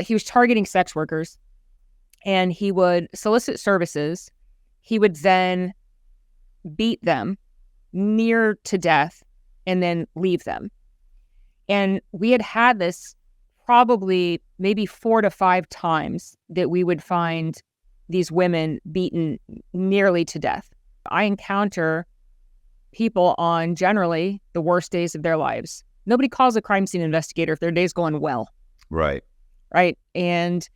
he was targeting sex workers, and he would solicit services. He would then beat them near to death and then leave them. And we had this probably maybe 4 to 5 times that we would find these women beaten nearly to death. I encounter people on generally the worst days of their lives. Nobody calls a crime scene investigator if their day's going well. Right. Right. And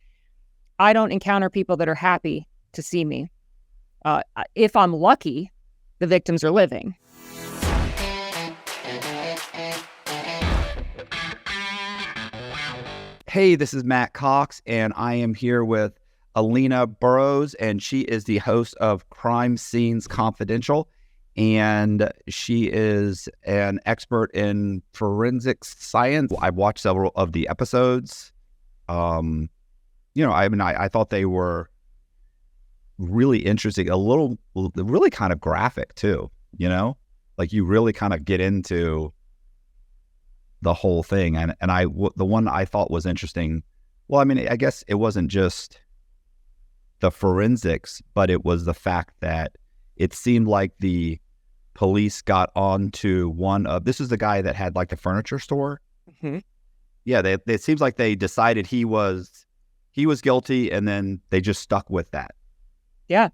I don't encounter people that are happy to see me. If I'm lucky, the victims are living. Hey, this is Matt Cox, and I am here with Alina Burroughs, and she is the host of Crime Scenes Confidential, and she is an expert in forensic science. I've watched several of the episodes. I thought they were really interesting, really kind of graphic too, like you really kind of get into the whole thing. And the one I thought was interesting, I guess it wasn't just the forensics, but it was the fact that it seemed like the police got onto this is the guy that had like the furniture store. Mm-hmm. Yeah, it seems like they decided he was guilty, and then they just stuck with that. Yeah.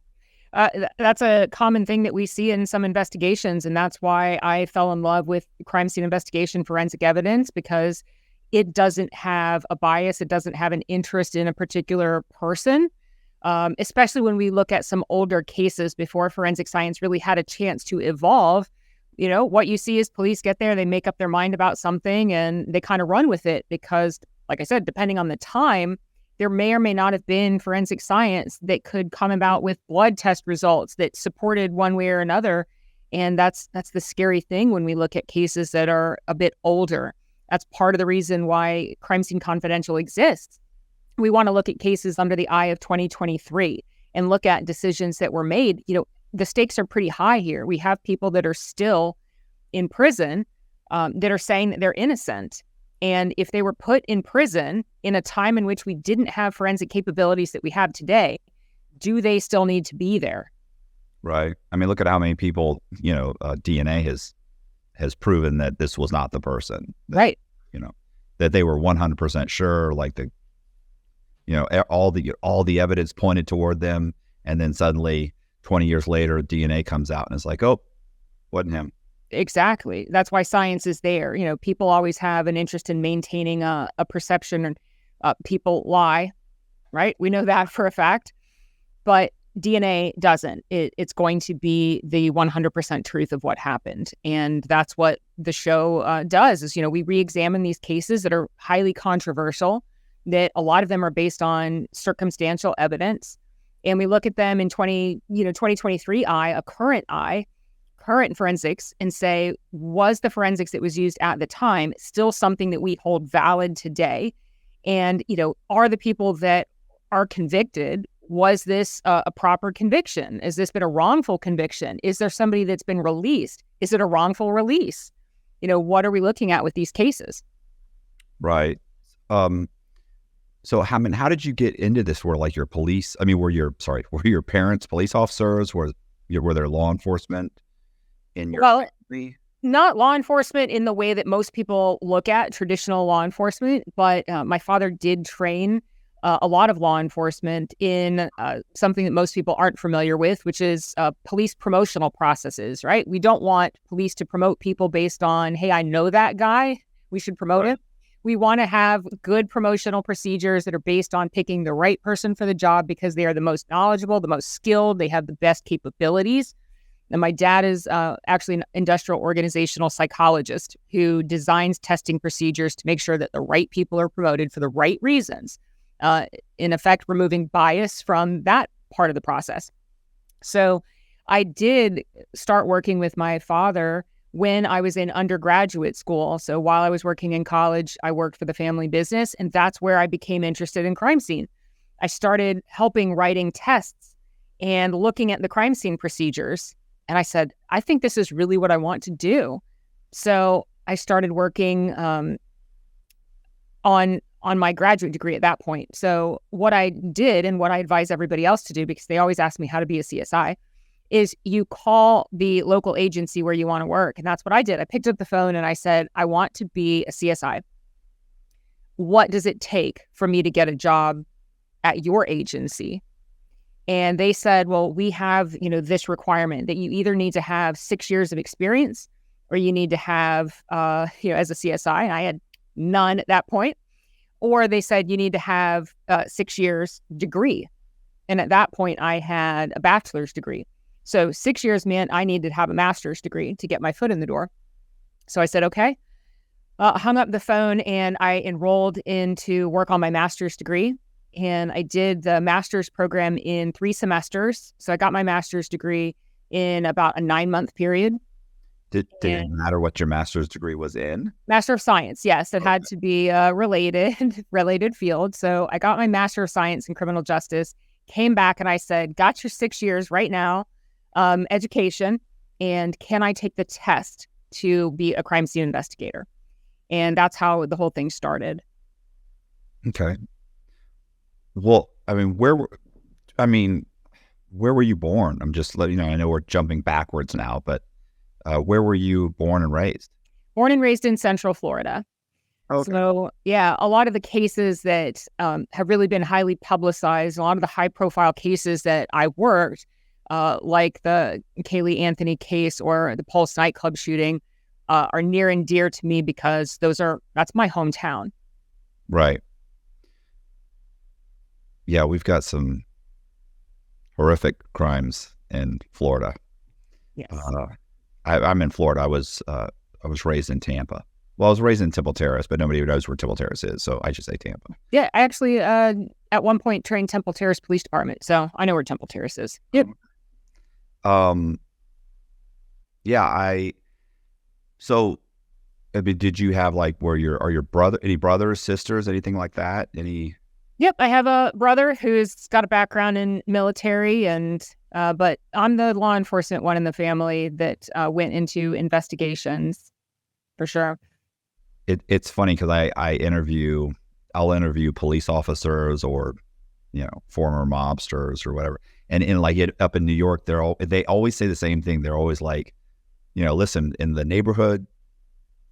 That's a common thing that we see in some investigations, and that's why I fell in love with crime scene investigation forensic evidence, because it doesn't have a bias. It doesn't have an interest in a particular person, especially when we look at some older cases before forensic science really had a chance to evolve. What you see is police get there, they make up their mind about something, and they kind of run with it because, like I said, depending on the time, there may or may not have been forensic science that could come about with blood test results that supported one way or another. And that's the scary thing when we look at cases that are a bit older. That's part of the reason why Crime Scene Confidential exists. We want to look at cases under the eye of 2023 and look at decisions that were made. The stakes are pretty high here. We have people that are still in prison that are saying that they're innocent. And if they were put in prison in a time in which we didn't have forensic capabilities that we have today, do they still need to be there? Right. Look at how many people, DNA has proven that this was not the person. Right. That they were 100% sure, like all the evidence pointed toward them. And then suddenly 20 years later, DNA comes out and it's like, oh, wasn't him. Exactly. That's why science is there. People always have an interest in maintaining a perception, and people lie, right? We know that for a fact. But DNA doesn't. It's going to be the 100% truth of what happened. And that's what the show does is, we re-examine these cases that are highly controversial, that a lot of them are based on circumstantial evidence. And we look at them in 2023 current forensics, and say, was the forensics that was used at the time still something that we hold valid today? And, are the people that are convicted, was this a proper conviction? Has this been a wrongful conviction? Is there somebody that's been released? Is it a wrongful release? What are we looking at with these cases? Right. So how did you get into this? Were like your police, were your parents police officers? Were there law enforcement in your family? Not law enforcement in the way that most people look at traditional law enforcement, but my father did train a lot of law enforcement in something that most people aren't familiar with, which is police promotional processes, right? We don't want police to promote people based on, hey, I know that guy, we should promote him. We want to have good promotional procedures that are based on picking the right person for the job because they are the most knowledgeable, the most skilled, they have the best capabilities. And my dad is actually an industrial organizational psychologist who designs testing procedures to make sure that the right people are promoted for the right reasons, in effect, removing bias from that part of the process. So I did start working with my father when I was in undergraduate school. So while I was working in college, I worked for the family business, and that's where I became interested in crime scene. I started helping writing tests and looking at the crime scene procedures. And I said, I think this is really what I want to do. So I started working on on my graduate degree at that point. So what I did and what I advise everybody else to do, because they always ask me how to be a CSI, is you call the local agency where you want to work. And that's what I did. I picked up the phone and I said, I want to be a CSI. What does it take for me to get a job at your agency? And they said, well, we have, this requirement that you either need to have 6 years of experience or you need to have, as a CSI. And I had none at that point. Or they said you need to have 6 years degree. And at that point, I had a bachelor's degree. So 6 years meant I needed to have a master's degree to get my foot in the door. So I said, okay. Hung up the phone and I enrolled into work on my master's degree. And I did the master's program in 3 semesters. So I got my master's degree in about a 9-month period. Did it matter what your master's degree was in? Master of Science, yes. It had to be a related field. So I got my Master of Science in Criminal Justice, came back and I said, got your 6 years right now, education, and can I take the test to be a crime scene investigator? And that's how the whole thing started. Okay. Well, where were you born? I'm just letting you know, I know we're jumping backwards now, but where were you born and raised? Born and raised in Central Florida. Okay. So, yeah, a lot of the cases that have really been highly publicized, a lot of the high-profile cases that I worked, like the Kaylee Anthony case or the Pulse nightclub shooting, are near and dear to me because that's my hometown. Right. Yeah, we've got some horrific crimes in Florida. Yes. I'm in Florida. I was raised in Tampa. Well, I was raised in Temple Terrace, but nobody knows where Temple Terrace is, so I just say Tampa. Yeah, I actually at one point trained Temple Terrace Police Department, so I know where Temple Terrace is. Yep. Yeah, did you have any brothers, sisters, anything like that? Yep, I have a brother who's got a background in military, and but I'm the law enforcement one in the family that went into investigations, for sure. It's funny because I'll interview police officers or, former mobsters or whatever, and up in New York, they always say the same thing. They're always like, listen, in the neighborhood,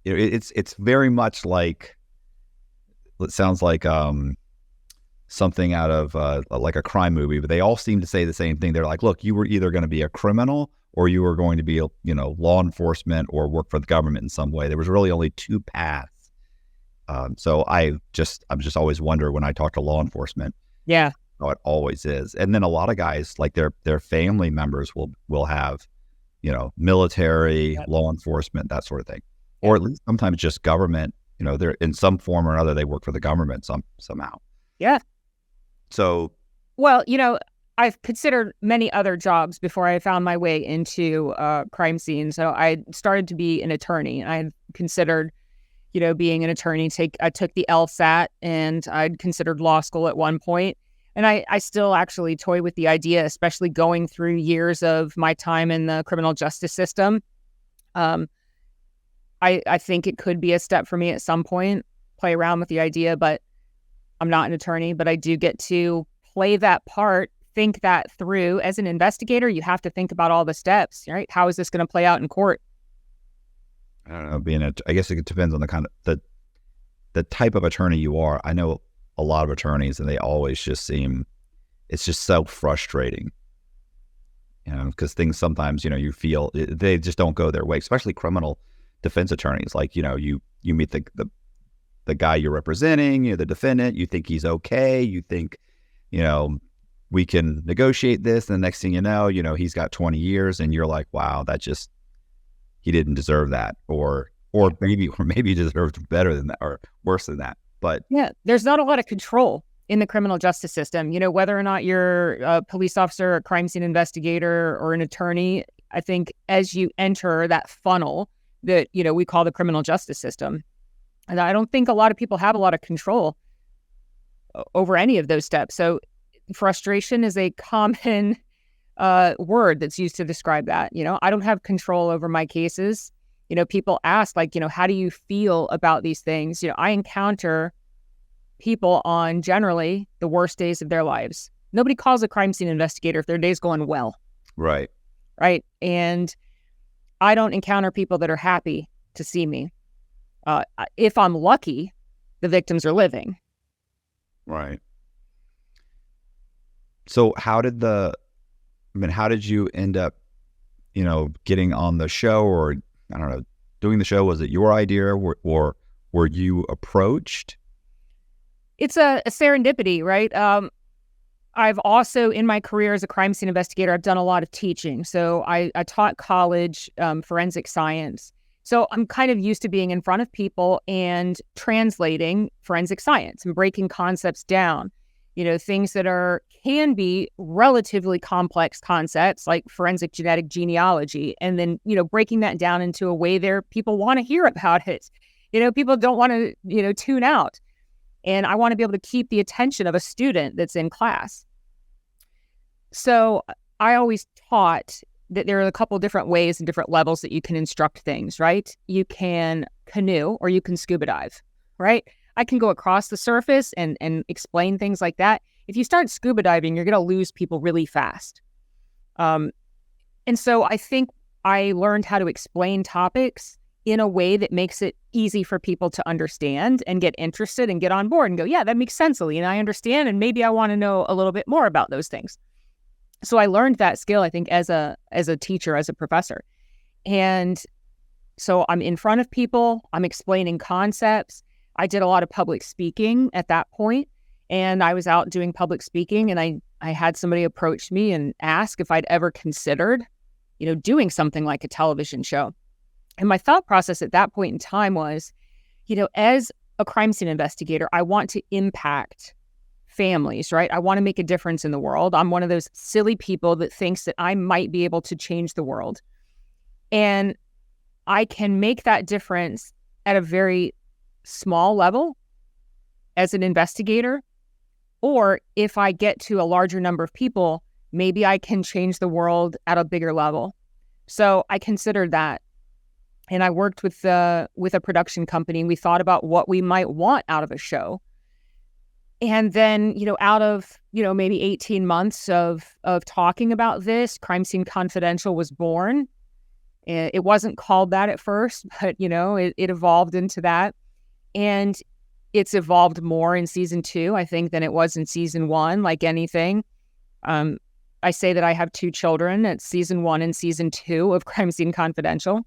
it's very much like, it sounds like something out of like a crime movie, but they all seem to say the same thing. They're like, look, you were either going to be a criminal or you were going to be, law enforcement or work for the government in some way. There was really only 2 paths. So I'm just always wonder when I talk to law enforcement. Yeah. How it always is. And then a lot of guys, like their family members will have, military, yep, law enforcement, that sort of thing. Yep. Or at least sometimes just government, they're in some form or another, they work for the government somehow. Yeah. So, well, I've considered many other jobs before I found my way into crime scene. So I started to be an attorney. I had considered, being an attorney. I took the LSAT and I'd considered law school at one point. And I still actually toy with the idea, especially going through years of my time in the criminal justice system. I think it could be a step for me at some point, play around with the idea, but I'm not an attorney, but I do get to play that part, think that through. As an investigator, you have to think about all the steps, right? How is this going to play out in court? I don't know, I guess it depends on the kind of, the type of attorney you are. I know a lot of attorneys and they always just it's just so frustrating, because things sometimes, you feel they just don't go their way, especially criminal defense attorneys. Like, you meet the guy you're representing, the defendant, you think he's okay. You think, we can negotiate this. And the next thing you know, he's got 20 years and you're like, wow, he didn't deserve that. Or maybe deserved better than that or worse than that. But yeah, there's not a lot of control in the criminal justice system. Whether or not you're a police officer, a crime scene investigator, or an attorney, I think as you enter that funnel that, we call the criminal justice system, and I don't think a lot of people have a lot of control over any of those steps. So frustration is a common word that's used to describe that. I don't have control over my cases. People ask, how do you feel about these things? I encounter people on generally the worst days of their lives. Nobody calls a crime scene investigator if their day's going well. Right. Right. And I don't encounter people that are happy to see me. If I'm lucky, the victims are living. Right. So how did you end up, getting on the show, or I don't know, doing the show? Was it your idea, or were you approached? It's a serendipity, right? I've also, in my career as a crime scene investigator, I've done a lot of teaching. So I taught college forensic science. So I'm kind of used to being in front of people and translating forensic science and breaking concepts down. Things that can be relatively complex concepts like forensic genetic genealogy, and then, breaking that down into a way there people want to hear about it. People don't want to, tune out. And I want to be able to keep the attention of a student that's in class. So I always taught that there are a couple different ways and different levels that you can instruct things, right? You can canoe or you can scuba dive, right? I can go across the surface and explain things like that. If you start scuba diving, you're going to lose people really fast. And so I think I learned how to explain topics in a way that makes it easy for people to understand and get interested and get on board and go, yeah, that makes sense, Alina. I understand. And maybe I want to know a little bit more about those things. So I learned that skill, I think, as a teacher, as a professor. And so I'm in front of people, I'm explaining concepts. I did a lot of public speaking at that point, and I was out doing public speaking, and I had somebody approach me and ask if I'd ever considered, doing something like a television show. And my thought process at that point in time was, as a crime scene investigator, I want to impact families, right? I want to make a difference in the world. I'm one of those silly people that thinks that I might be able to change the world. And I can make that difference at a very small level as an investigator. Or if I get to a larger number of people, maybe I can change the world at a bigger level. So I considered that. And I worked with a production company. We thought about what we might want out of a show. And then, out of, maybe 18 months of talking about this, Crime Scene Confidential was born. It wasn't called that at first, but, it evolved into that. And it's evolved more in season 2, I think, than it was in season 1, like anything. I say that I have 2 children at season 1 and season 2 of Crime Scene Confidential.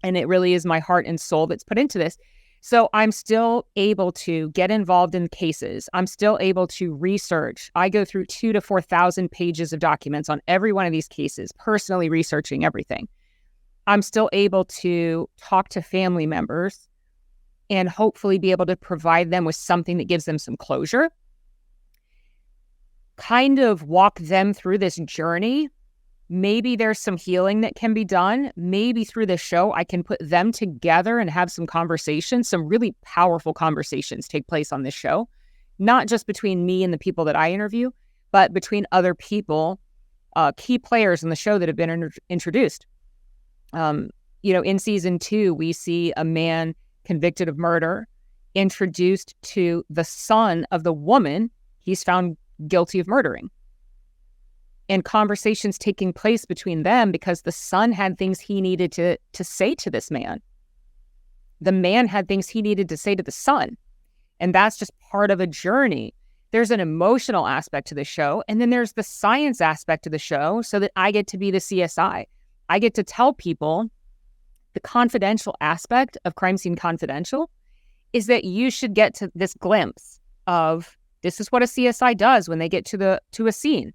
And it really is my heart and soul that's put into this. So I'm still able to get involved in cases. I'm still able to research. I go through 2,000 to 4,000 pages of documents on every one of these cases, personally researching everything. I'm still able to talk to family members and hopefully be able to provide them with something that gives them some closure. Kind of walk them through this journey. Maybe there's some healing that can be done. Maybe through the show, I can put them together and have some conversations, some really powerful conversations take place on this show, not just between me and the people that I interview, but between other people, key players in the show that have been introduced. In season 2, we see a man convicted of murder introduced to the son of the woman he's found guilty of murdering. And conversations taking place between them because the son had things he needed to say to this man. The man had things he needed to say to the son. And that's just part of a journey. There's an emotional aspect to the show, and then there's the science aspect of the show, so that I get to be the CSI. I get to tell people the confidential aspect of Crime Scene Confidential is that you should get to this glimpse of this is what a CSI does when they get to a scene.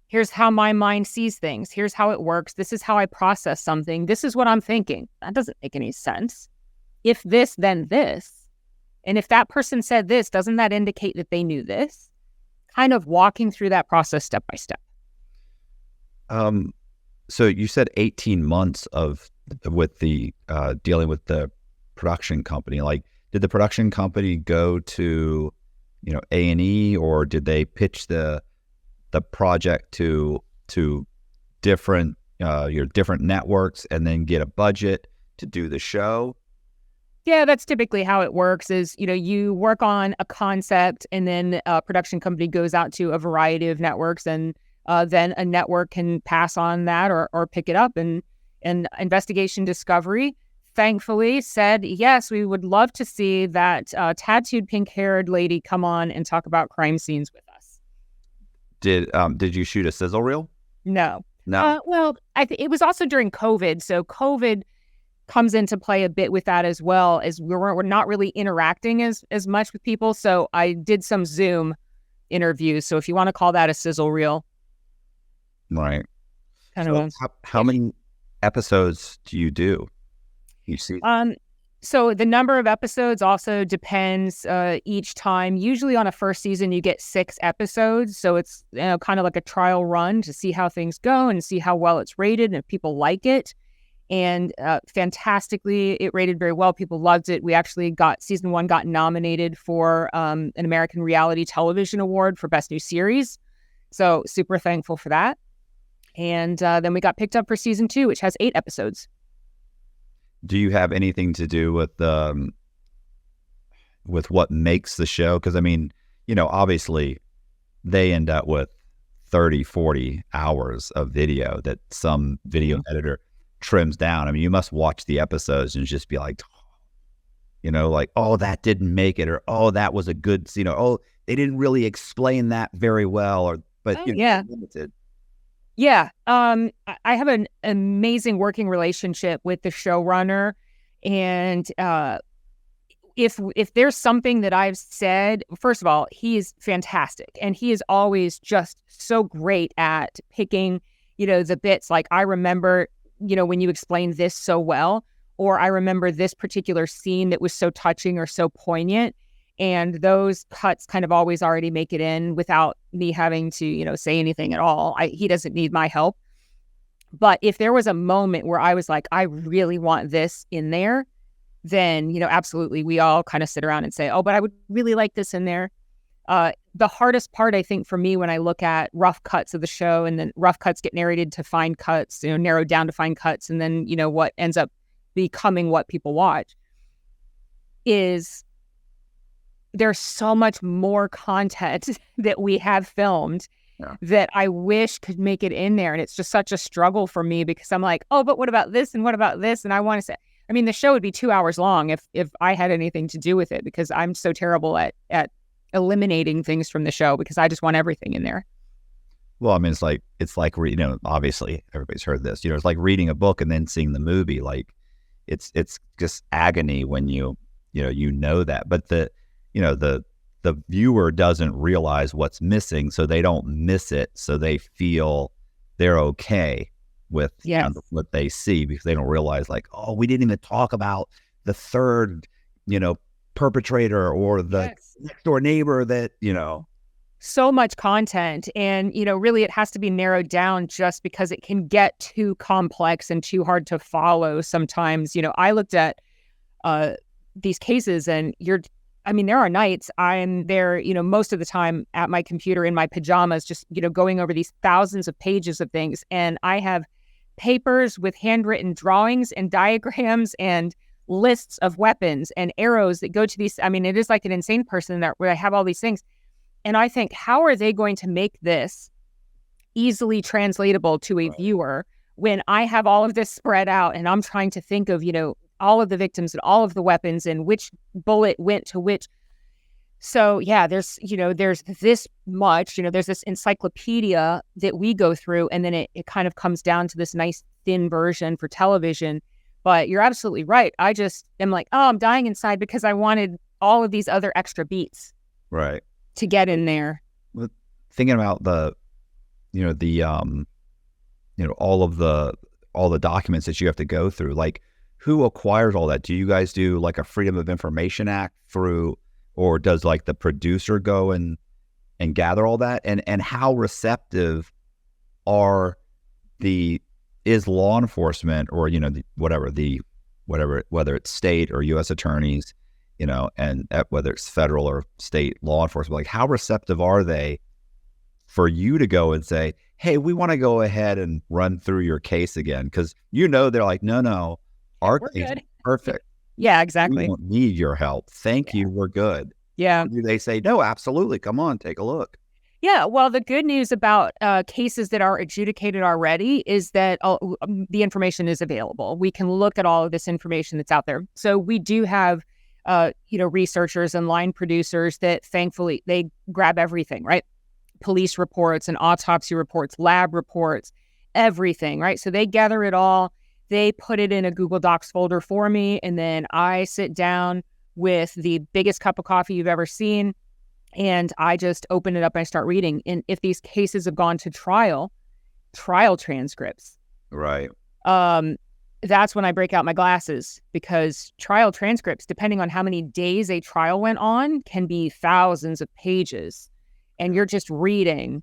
Here's how my mind sees things. Here's how it works. This is how I process something. This is what I'm thinking. That doesn't make any sense. If this, then this. And if that person said this, doesn't that indicate that they knew this? Kind of walking through that process step by step. So you said 18 months with the dealing with the production company. Like, did the production company go to, A&E, or did they pitch the project to different different networks and then get a budget to do the show? Yeah, that's typically how it works is, you work on a concept and then a production company goes out to a variety of networks and then a network can pass on that or pick it up. And Investigation Discovery, thankfully, said, yes, we would love to see that tattooed pink-haired lady come on and talk about crime scenes with us. Did you shoot a sizzle reel? No. No. Well, it was also during COVID. So COVID comes into play a bit with that as well, as we're not really interacting as much with people. So I did some Zoom interviews. So if you want to call that a sizzle reel. Right. Kind of. How many episodes do you do? You see? So the number of episodes also depends each time. Usually on a first season, you get 6 episodes. So it's kind of like a trial run to see how things go and see how well it's rated and if people like it. And fantastically, it rated very well. People loved it. We actually season 1 got nominated for an American Reality Television Award for Best New Series. So super thankful for that. And then we got picked up for season 2, which has 8 episodes. Do you have anything to do with what makes the show? Because, I mean, obviously they end up with 30, 40 hours of video that some video editor trims down. I mean, you must watch the episodes and just be like, like, oh, that didn't make it, or oh, that was a good, oh, they didn't really explain that very well, yeah. Limited. Yeah. I have an amazing working relationship with the showrunner. And if there's something that I've said, first of all, he is fantastic. And he is always just so great at picking, the bits. Like, I remember, when you explained this so well, or I remember this particular scene that was so touching or so poignant. And those cuts kind of always already make it in without me having to, say anything at all. He doesn't need my help. But if there was a moment where I was like, I really want this in there, then, absolutely, we all kind of sit around and say, oh, but I would really like this in there. The hardest part, I think, for me when I look at rough cuts of the show and then rough cuts get narrated to fine cuts, narrowed down to fine cuts, and then, what ends up becoming what people watch is there's so much more content that we have filmed that I wish could make it in there. And it's just such a struggle for me because I'm like, oh, but what about this? And what about this? And I want to say, I mean, the show would be 2 hours long if I had anything to do with it, because I'm so terrible at eliminating things from the show because I just want everything in there. Well, I mean, it's like, obviously everybody's heard this, it's like reading a book and then seeing the movie. Like it's just agony when you know that, but the viewer doesn't realize what's missing, so they don't miss it. So they feel they're okay with what they see because they don't realize, like, oh, we didn't even talk about the third, perpetrator or the next door neighbor that, So much content. And, really it has to be narrowed down just because it can get too complex and too hard to follow sometimes. I looked at these cases and there are nights I'm there, most of the time at my computer in my pajamas, just, going over these thousands of pages of things. And I have papers with handwritten drawings and diagrams and lists of weapons and arrows that go to these. I mean, it is like an insane person where I have all these things. And I think, how are they going to make this easily translatable to a viewer when I have all of this spread out and I'm trying to think of, all of the victims and all of the weapons and which bullet went to which. So yeah, there's this much, there's this encyclopedia that we go through, and then it kind of comes down to this nice thin version for television. But you're absolutely right. I just am like, oh, I'm dying inside because I wanted all of these other extra beats to get in there. Well, thinking about all the documents that you have to go through, like, who acquires all that? Do you guys do like a Freedom of Information Act or does like the producer go and gather all that? And how receptive is law enforcement or, whether it's state or U.S. attorneys, and whether it's federal or state law enforcement, like, how receptive are they for you to go and say, hey, we want to go ahead and run through your case again? Because, they're like, no, our case is perfect. Yeah, We exactly. don't need your help. Thank you. We're good. Yeah. Or do they say, no, absolutely. Come on, take a look. Yeah, well, the good news about cases that are adjudicated already is that the information is available. We can look at all of this information that's out there. So we do have, researchers and line producers that thankfully they grab everything, right? Police reports and autopsy reports, lab reports, everything, right? So they gather it all. They put it in a Google Docs folder for me, and then I sit down with the biggest cup of coffee you've ever seen. And I just open it up and I start reading. And if these cases have gone to trial transcripts, Right. that's when I break out my glasses, because trial transcripts, depending on how many days a trial went on, can be thousands of pages. And you're just reading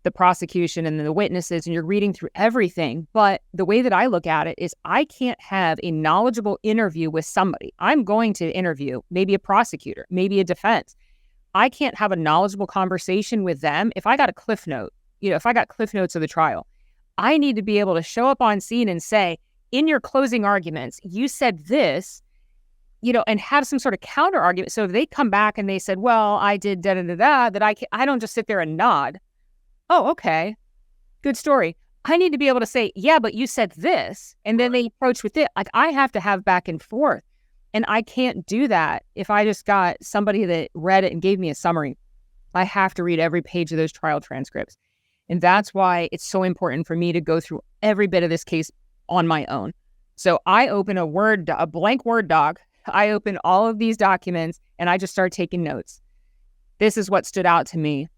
the prosecution and the witnesses, and you're reading through everything. But the way that I look at it is I can't have a knowledgeable interview with somebody. I'm going to interview maybe a prosecutor, maybe a defense. I can't have a knowledgeable conversation with them if I got a cliff note. If I got cliff notes of the trial, I need to be able to show up on scene and say, in your closing arguments, you said this, and have some sort of counter argument. So if they come back and they said, well, I did da-da-da-da, that I don't just sit there and nod. Oh, okay. Good story. I need to be able to say, yeah, but you said this. And then they approach with it. Like, I have to have back and forth. And I can't do that if I just got somebody that read it and gave me a summary. I have to read every page of those trial transcripts. And that's why it's so important for me to go through every bit of this case on my own. So I open a blank Word doc. I open all of these documents and I just start taking notes. This is what stood out to me.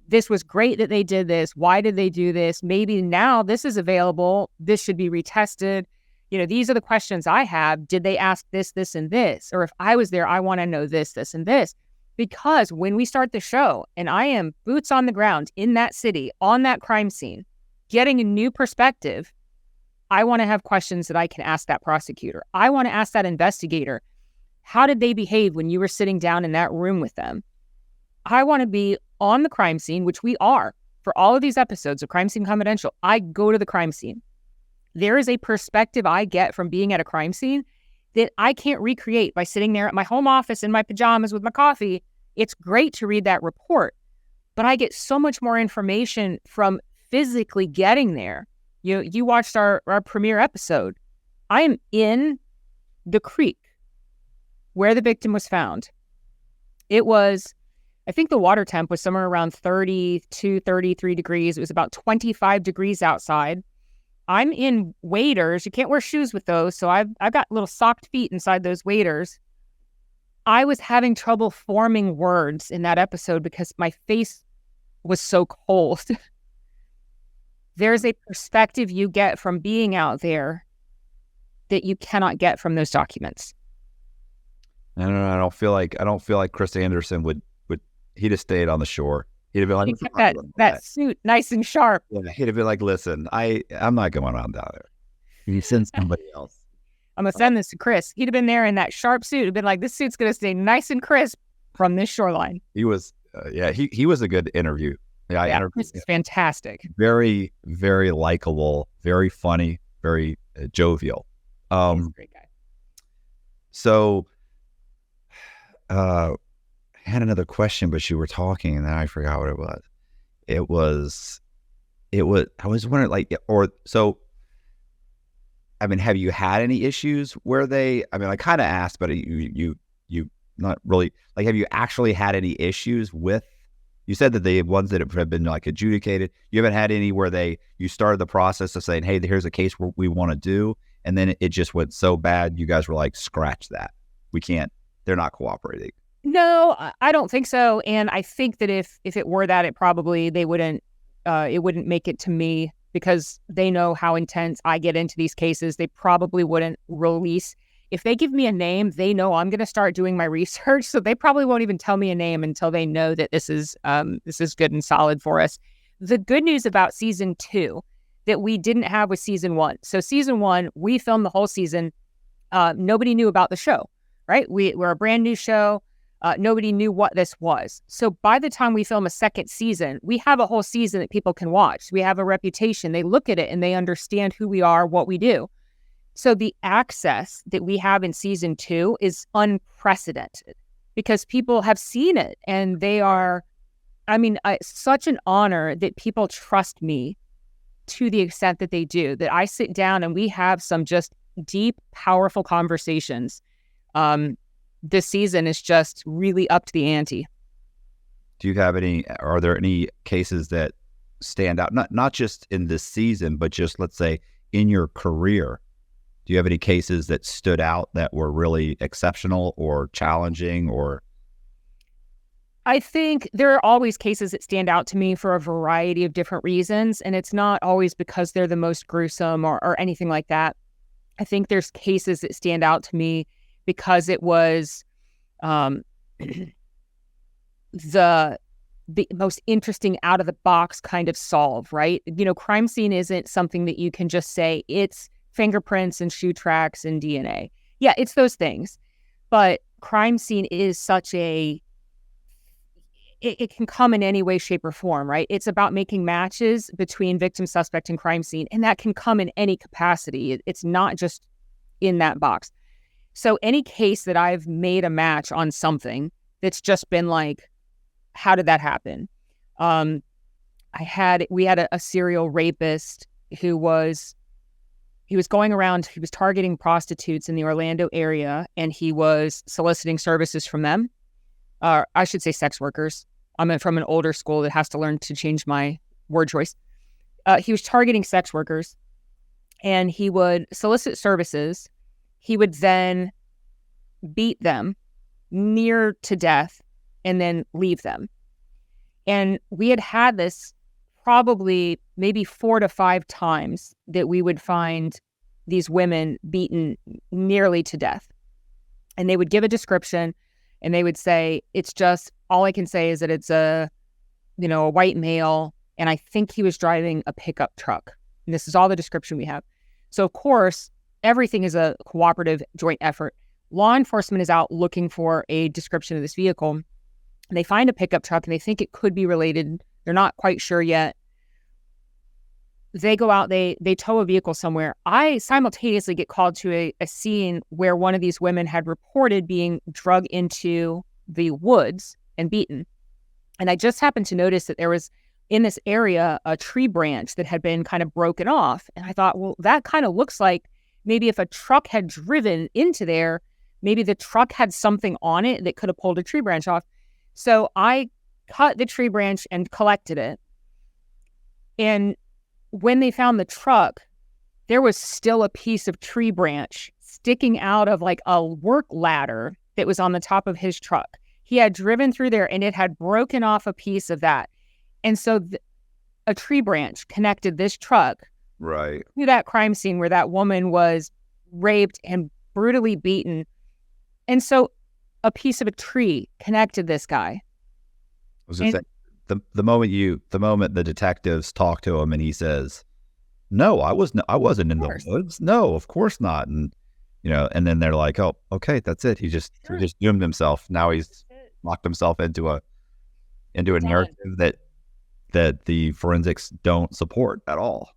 This was great that they did this. Why did they do this? Maybe now this is available. This should be retested. These are the questions I have. Did they ask this, this, and this? Or if I was there, I want to know this, this, and this. Because when we start the show and I am boots on the ground in that city, on that crime scene, getting a new perspective, I want to have questions that I can ask that prosecutor. I want to ask that investigator, how did they behave when you were sitting down in that room with them? I want to be on the crime scene, which we are for all of these episodes of Crime Scene Confidential. I go to the crime scene. There is a perspective I get from being at a crime scene that I can't recreate by sitting there at my home office in my pajamas with my coffee. It's great to read that report, but I get so much more information from physically getting there. You watched our premiere episode. I am in the creek where the victim was found. It was, I think the water temp was somewhere around 32, 33 degrees. It was about 25 degrees outside. I'm in waders. You can't wear shoes with those. So I've got little socked feet inside those waders. I was having trouble forming words in that episode because my face was so cold. There's a perspective you get from being out there that you cannot get from those documents. I don't feel like Chris Anderson would he'd have stayed on the shore. He'd have been like, he kept that suit nice and sharp. Yeah, he'd have been like, listen, I'm not going on down there. You send somebody else. I'm going to send this to Chris. He'd have been there in that sharp suit. He'd been like, this suit's going to stay nice and crisp from this shoreline. He was, he was a good interview. Yeah, Chris is fantastic. Very, very likable, very funny, very jovial. He's a great guy. So, I had another question, but you were talking and then I forgot what it was. I was wondering, have you had any issues where I kind of asked, but you not really, have you actually had any issues with, you said that the ones that have been adjudicated, you haven't had any where you started the process of saying, hey, here's a case we want to do. And then it just went so bad. You guys were like, scratch that. We can't, they're not cooperating. No, I don't think so. And I think that if it were that, it wouldn't make it to me, because they know how intense I get into these cases. They probably wouldn't release. If they give me a name, they know I'm going to start doing my research. So they probably won't even tell me a name until they know that this is good and solid for us. The good news about season 2 that we didn't have with season 1. So season 1, we filmed the whole season. Nobody knew about the show, right? We're a brand new show. Nobody knew what this was. So by the time we film a second season, we have a whole season that people can watch. We have a reputation. They look at it and they understand who we are, what we do. So the access that we have in season 2 is unprecedented because people have seen it and they are, such an honor that people trust me to the extent that they do, that I sit down and we have some just deep, powerful conversations. This season is just really up to the ante. Are there any cases that stand out, not just in this season, but just, let's say, in your career? Do you have any cases that stood out that were really exceptional or challenging? Or I think there are always cases that stand out to me for a variety of different reasons, and it's not always because they're the most gruesome or anything like that. I think there's cases that stand out to me because it was the most interesting out of the box kind of solve, right? Crime scene isn't something that you can just say it's fingerprints and shoe tracks and DNA. Yeah, it's those things. But crime scene is it can come in any way, shape, or form, right? It's about making matches between victim, suspect, and crime scene. And that can come in any capacity. It's not just in that box. So any case that I've made a match on something that's just been like, how did that happen? We had a serial rapist who was going around, he was targeting prostitutes in the Orlando area, and he was soliciting services from them. I should say sex workers. I'm from an older school that has to learn to change my word choice. He was targeting sex workers, and he would solicit services. He would then beat them near to death and then leave them. And we had this probably maybe 4 to 5 times that we would find these women beaten nearly to death. And they would give a description and they would say, it's just, all I can say is that it's a white male, and I think he was driving a pickup truck. And this is all the description we have. So of course, everything is a cooperative joint effort. Law enforcement is out looking for a description of this vehicle. And they find a pickup truck and they think it could be related. They're not quite sure yet. They go out, they tow a vehicle somewhere. I simultaneously get called to a scene where one of these women had reported being dragged into the woods and beaten. And I just happened to notice that there was in this area a tree branch that had been kind of broken off. And I thought, well, that kind of looks like maybe if a truck had driven into there, maybe the truck had something on it that could have pulled a tree branch off. So I cut the tree branch and collected it. And when they found the truck, there was still a piece of tree branch sticking out of like a work ladder that was on the top of his truck. He had driven through there and it had broken off a piece of that. And so a tree branch connected this truck right to that crime scene where that woman was raped and brutally beaten. And so a piece of a tree connected this guy. The moment the detectives talk to him and he says, "No, I wasn't in the woods. No, of course not." And and then they're like, "Oh, okay, that's it. He just doomed himself. Now he's locked himself into a narrative that the forensics don't support at all."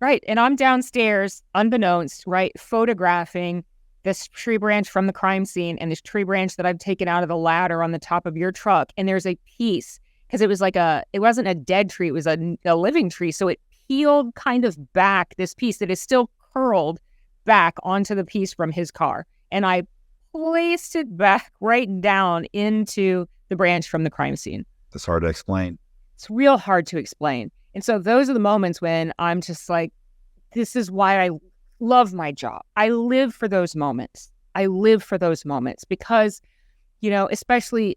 Right. And I'm downstairs, unbeknownst, right, photographing this tree branch from the crime scene and this tree branch that I've taken out of the ladder on the top of your truck. And there's a piece, because it was it wasn't a dead tree, it was a living tree. So it peeled kind of back this piece that is still curled back onto the piece from his car. And I placed it back right down into the branch from the crime scene. It's hard to explain. It's real hard to explain. And so those are the moments when I'm just like, this is why I love my job. I live for those moments. Because, especially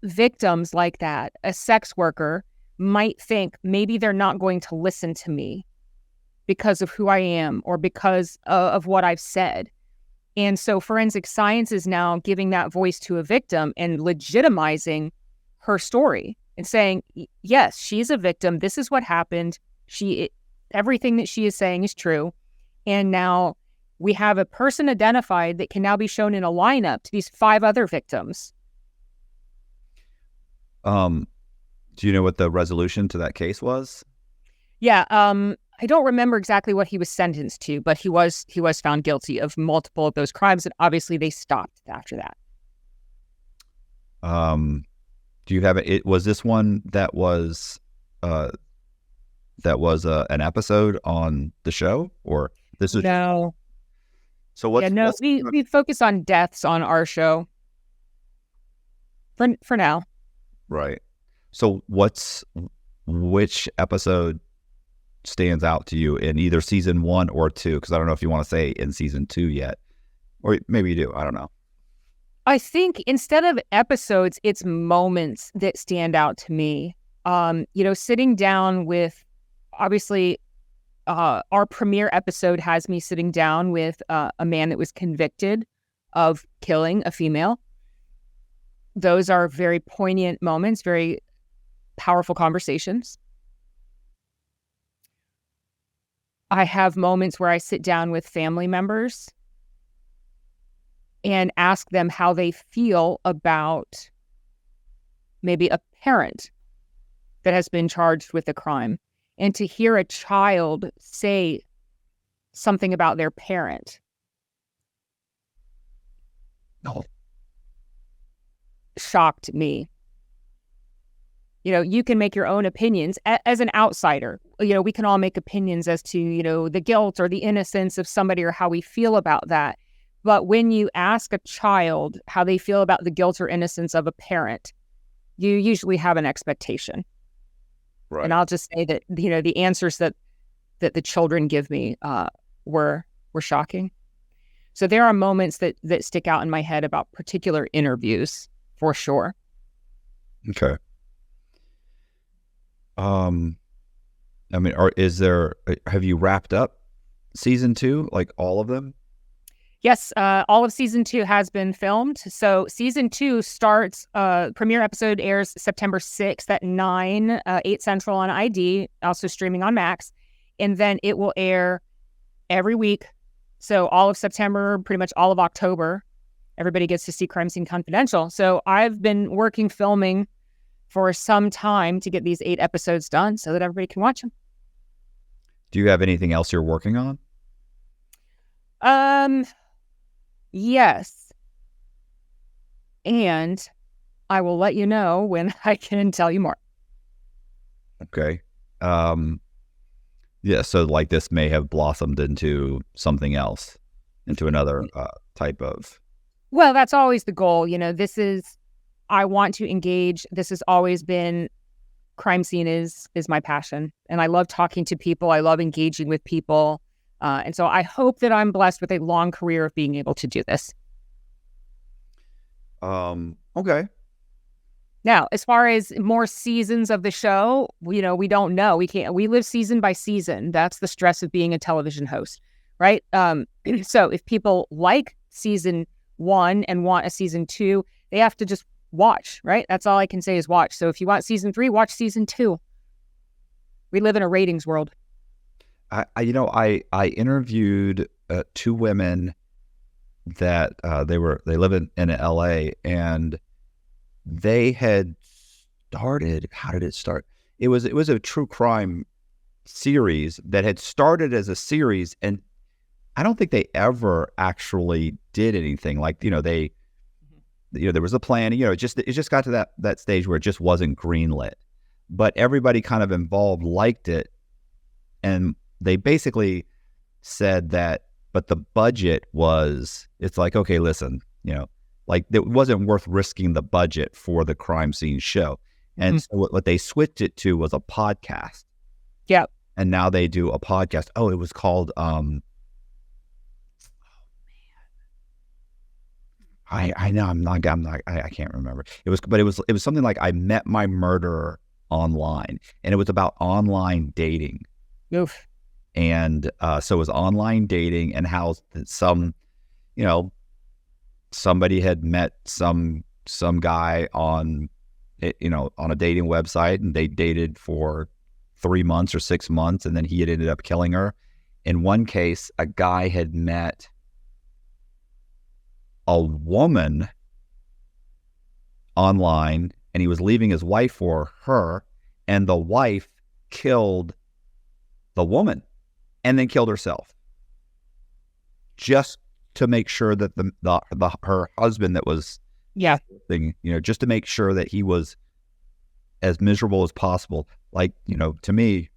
victims like that, a sex worker might think maybe they're not going to listen to me because of who I am or because of what I've said. And so forensic science is now giving that voice to a victim and legitimizing her story and saying, yes, she's a victim. This is what happened. Everything that she is saying is true. And now we have a person identified that can now be shown in a lineup to these 5 other victims. Do you know what the resolution to that case was? Yeah. I don't remember exactly what he was sentenced to, but he was found guilty of multiple of those crimes, and obviously they stopped after that. Do you have it? Was this one that was an episode on the show, or this is no? So what's we focus on deaths on our show for now. Right. So which episode stands out to you in either season 1 or 2? Because I don't know if you want to say in season 2 yet, or maybe you do. I don't know. I think instead of episodes, it's moments that stand out to me. Sitting down with, obviously, our premiere episode has me sitting down with a man that was convicted of killing a female. Those are very poignant moments, very powerful conversations. I have moments where I sit down with family members and ask them how they feel about maybe a parent that has been charged with a crime. And to hear a child say something about their parent. No. Shocked me. You can make your own opinions as an outsider. We can all make opinions as to, the guilt or the innocence of somebody or how we feel about that. But when you ask a child how they feel about the guilt or innocence of a parent, you usually have an expectation. Right. And I'll just say that, the answers that the children give me were shocking. So there are moments that stick out in my head about particular interviews, for sure. Okay. Have you wrapped up season 2, like all of them? Yes, all of season 2 has been filmed. So season 2 starts, premiere episode airs September 6th at 8 Central on ID, also streaming on Max. And then it will air every week. So all of September, pretty much all of October, everybody gets to see Crime Scene Confidential. So I've been filming for some time to get these 8 episodes done so that everybody can watch them. Do you have anything else you're working on? Yes. And I will let you know when I can tell you more. Okay. Yeah, so like this may have blossomed into something else, into another type of... Well, that's always the goal. I want to engage. This has always been, crime scene is my passion. And I love talking to people. I love engaging with people. And so I hope that I'm blessed with a long career of being able to do this. Okay. Now, as far as more seasons of the show, we don't know. We live season by season. That's the stress of being a television host, right? So if people like season 1 and want a season 2, they have to just watch, right? That's all I can say is watch. So if you want season 3, watch season 2. We live in a ratings world. I interviewed 2 women that they live in LA, and they had started. How did it start? It was a true crime series that had started as a series, and I don't think they ever actually did anything. Like, there was a plan. It just got to that stage where it just wasn't greenlit, but everybody kind of involved liked it, and they basically said that, but the budget it's like, okay, listen, like it wasn't worth risking the budget for the crime scene show. And so what they switched it to was a podcast. Yeah. And now they do a podcast. Oh, it was called, I know I can't remember. It was something like I Met My Murderer Online, and it was about online dating. Oof. And so it was online dating, and how somebody had met some guy on a dating website, and they dated for 3 months or 6 months, and then he had ended up killing her. In one case, a guy had met a woman online, and he was leaving his wife for her, and the wife killed the woman and then killed herself, just to make sure that her husband that was just to make sure that he was as miserable as possible. Like, to me,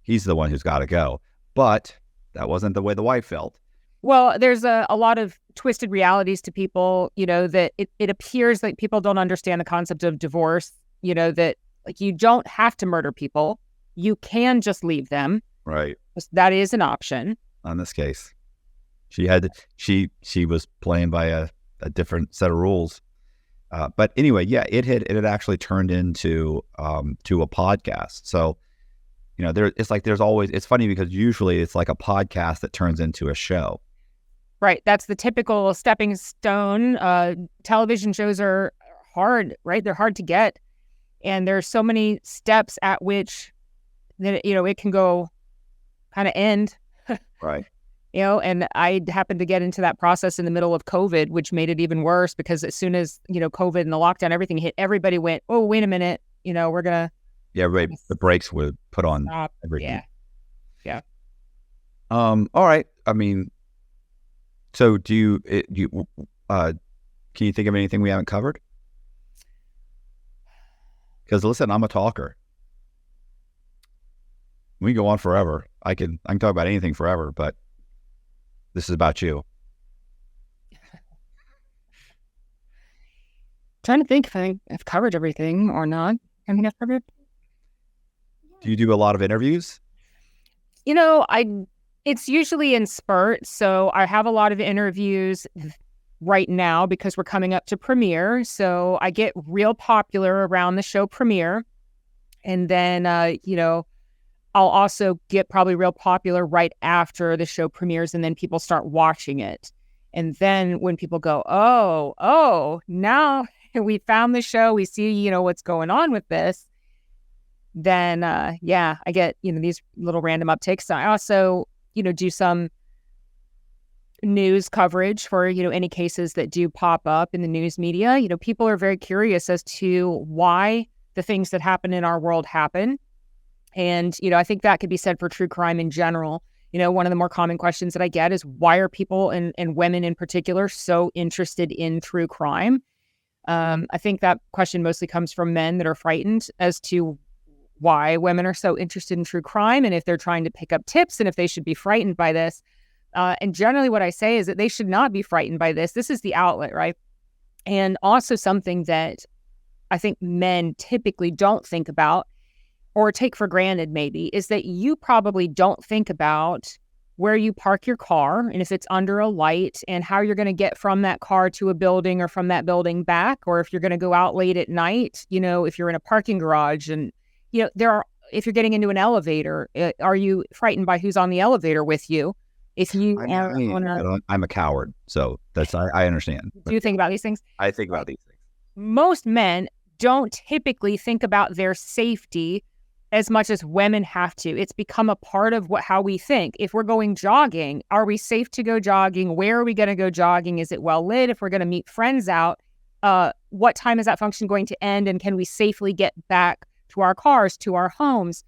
he's the one who's got to go. But that wasn't the way the wife felt. Well, there's a lot of twisted realities to people, that it appears like people don't understand the concept of divorce, that like you don't have to murder people. You can just leave them. Right. That is an option. On this case, she was playing by a different set of rules. But anyway, yeah, it had actually turned into to a podcast. So, it's funny because usually it's like a podcast that turns into a show. Right. That's the typical stepping stone. Television shows are hard, right? They're hard to get. And there's so many steps at which that, it can go kind of end. Right. And I happened to get into that process in the middle of COVID, which made it even worse because as soon as, COVID and the lockdown, everything hit, everybody went, oh, wait a minute, we're going to. Yeah, right. The brakes were put on stop. Everything. Yeah. All right. I mean, so can you think of anything we haven't covered? Because listen, I'm a talker. We can go on forever. I can talk about anything forever, but this is about you. Trying to think if I've covered everything or not. I think I've covered. Do you do a lot of interviews? It's usually in spurts. So I have a lot of interviews right now because we're coming up to premiere. So I get real popular around the show premiere. And then, I'll also get probably real popular right after the show premieres and then people start watching it. And then when people go, oh, now we found the show, we see, what's going on with this. Then, I get, these little random upticks. I also, do some news coverage for, any cases that do pop up in the news media. People are very curious as to why the things that happen in our world happen. And, I think that could be said for true crime in general. One of the more common questions that I get is why are people and women in particular so interested in true crime? I think that question mostly comes from men that are frightened as to why women are so interested in true crime and if they're trying to pick up tips and if they should be frightened by this. And generally what I say is that they should not be frightened by this. This is the outlet, right? And also something that I think men typically don't think about or take for granted maybe is that you probably don't think about where you park your car and if it's under a light and how you're going to get from that car to a building or from that building back, or if you're going to go out late at night, if you're in a parking garage and if you're getting into an elevator, are you frightened by who's on the elevator with you? If you I'm a coward, so that's I understand. Do you think about these things? I think about these things. Most men don't typically think about their safety as much as women have to. It's become a part of how we think. If we're going jogging, are we safe to go jogging? Where are we going to go jogging? Is it well lit? If we're going to meet friends out, what time is that function going to end? And can we safely get back to our cars, to our homes?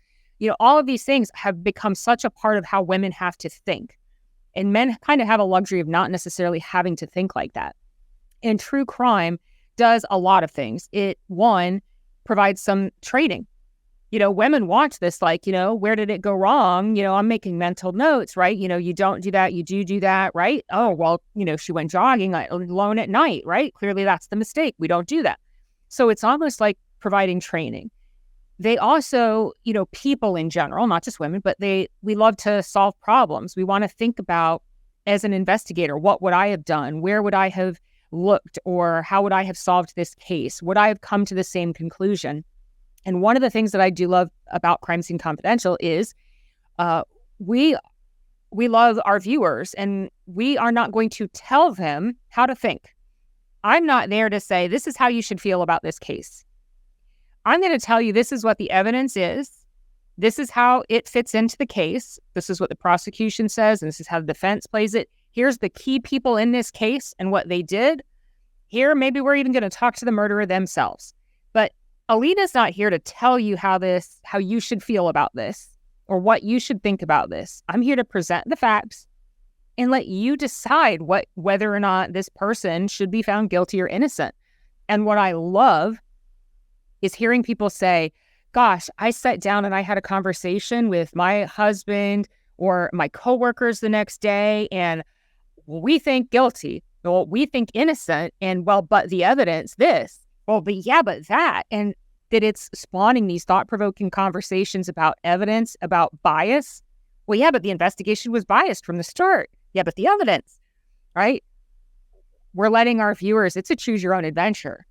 All of these things have become such a part of how women have to think. And men kind of have a luxury of not necessarily having to think like that. And true crime does a lot of things. One, provides some trading. Women watch this like, where did it go wrong? I'm making mental notes, right? You don't do that. You do that, right? Oh, well, she went jogging alone at night, right? Clearly that's the mistake. We don't do that. So it's almost like providing training. They also, people in general, not just women, but we love to solve problems. We want to think about, as an investigator, what would I have done? Where would I have looked? Or how would I have solved this case? Would I have come to the same conclusion? And one of the things that I do love about Crime Scene Confidential is we love our viewers, and we are not going to tell them how to think. I'm not there to say, this is how you should feel about this case. I'm going to tell you this is what the evidence is. This is how it fits into the case. This is what the prosecution says, and this is how the defense plays it. Here's the key people in this case and what they did. Here, maybe we're even going to talk to the murderer themselves. But Alina's not here to tell you how you should feel about this. or what you should think about this. I'm here to present the facts and let you decide whether or not this person should be found guilty or innocent. And what I love is hearing people say, gosh, I sat down and I had a conversation with my husband or my coworkers the next day, and we think guilty. Well, we think innocent, and well, but the evidence this. Well, but yeah, but that. And that it's spawning these thought-provoking conversations about evidence, about bias. Well, yeah, but the investigation was biased from the start. Yeah, but the evidence, right? We're letting our viewers, it's a choose your own adventure.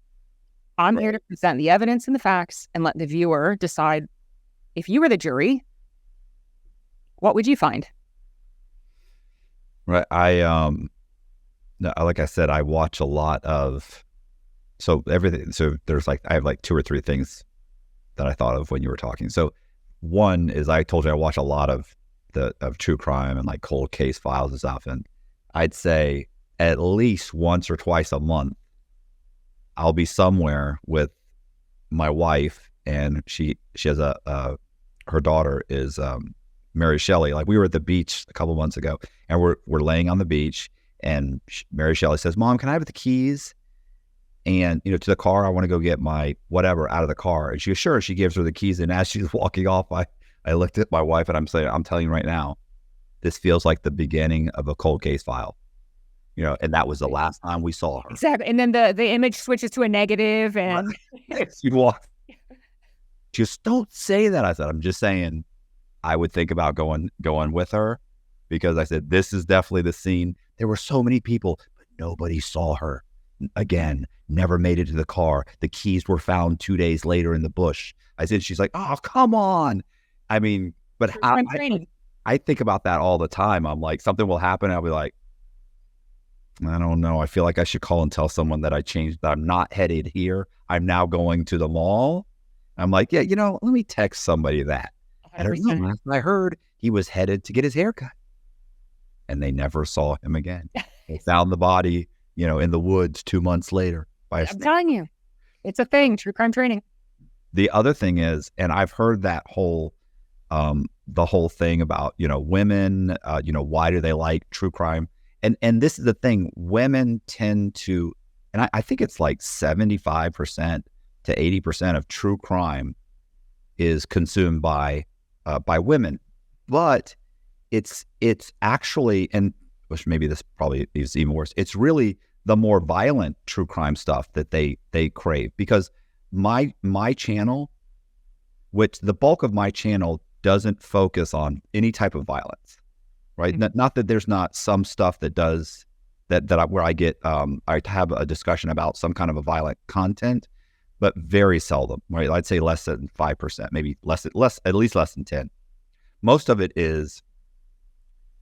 I'm here to present the evidence and the facts and let the viewer decide, if you were the jury, what would you find? Right. Like I said, I watch a lot of, everything. So I have like 2 or 3 things that I thought of when you were talking. So one is, I told you I watch a lot of true crime and like cold case files and stuff. And I'd say at least once or twice a month, I'll be somewhere with my wife, and she has her daughter is Mary Shelley. Like, we were at the beach a couple months ago, and we're laying on the beach, and Mary Shelley says, "Mom, can I have the keys? And to the car, I want to go get my whatever out of the car." And she goes, "Sure." She gives her the keys, and as she's walking off, I looked at my wife and I'm telling you right now, this feels like the beginning of a cold case file. And that was the last time we saw her. Exactly. And then the image switches to a negative, and you walk. Just don't say that. I said, I'm just saying I would think about going with her, because I said, this is definitely the scene. There were so many people, but nobody saw her. Again, never made it to the car. The keys were found 2 days later in the bush. I said, she's like, "Oh, come on." I mean, but I think about that all the time. I'm like, something will happen. I'll be like, I don't know. I feel like I should call and tell someone that I changed, that I'm not headed here. I'm now going to the mall. I'm like, yeah, let me text somebody that. And I heard he was headed to get his haircut, and they never saw him again. They found the body, in the woods 2 months later. I'm telling you, it's a thing. True crime training. The other thing is, and I've heard that the whole thing about, women, why do they like true crime? And this is the thing, women tend to, and I think it's like 75% to 80% of true crime is consumed by women. But it's actually, and which maybe this probably is even worse, it's really the more violent true crime stuff that they crave. Because my channel, which the bulk of my channel doesn't focus on any type of violence. Right. Mm-hmm. Not that there's not some stuff that does where I get, I have a discussion about some kind of a violent content, but very seldom, right? I'd say less than 5%, maybe at least less than 10. Most of it is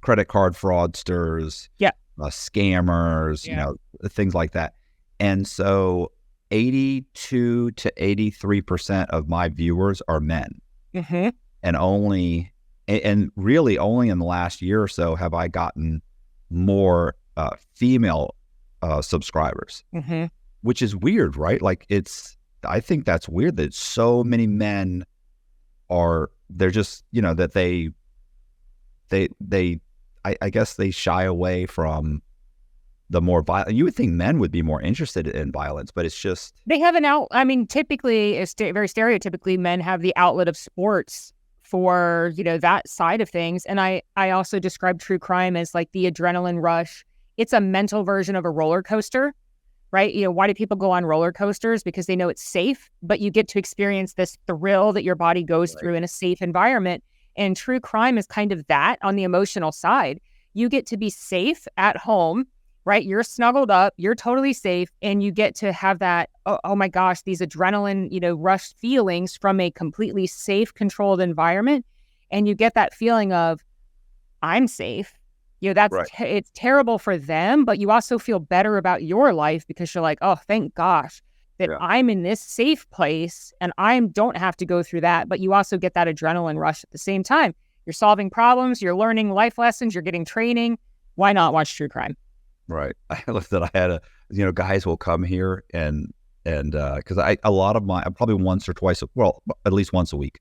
credit card fraudsters, scammers, things like that. And so 82 to 83% of my viewers are men. Mm-hmm. And really only in the last year or so have I gotten more female subscribers, mm-hmm. which is weird, right? Like, I think that's weird that so many men they're just, that I guess they shy away from the more violent. You would think men would be more interested in violence, but it's just, they have typically, very stereotypically, men have the outlet of sports for, that side of things. And I also describe true crime as like the adrenaline rush. It's a mental version of a roller coaster, right? Why do people go on roller coasters? Because they know it's safe, but you get to experience this thrill that your body goes through in a safe environment. And true crime is kind of that on the emotional side. You get to be safe at home, right? You're snuggled up, you're totally safe, and you get to have that, oh my gosh, these adrenaline, rush feelings from a completely safe, controlled environment. And you get that feeling of, I'm safe. That's right. It's terrible for them, but you also feel better about your life because you're like, oh, thank gosh that I'm in this safe place and I don't have to go through that. But you also get that adrenaline rush at the same time. You're solving problems, you're learning life lessons, you're getting training. Why not watch true crime? Right. I looked at, I had guys will come here and because a lot of I'm probably once or twice, well, at least once a week,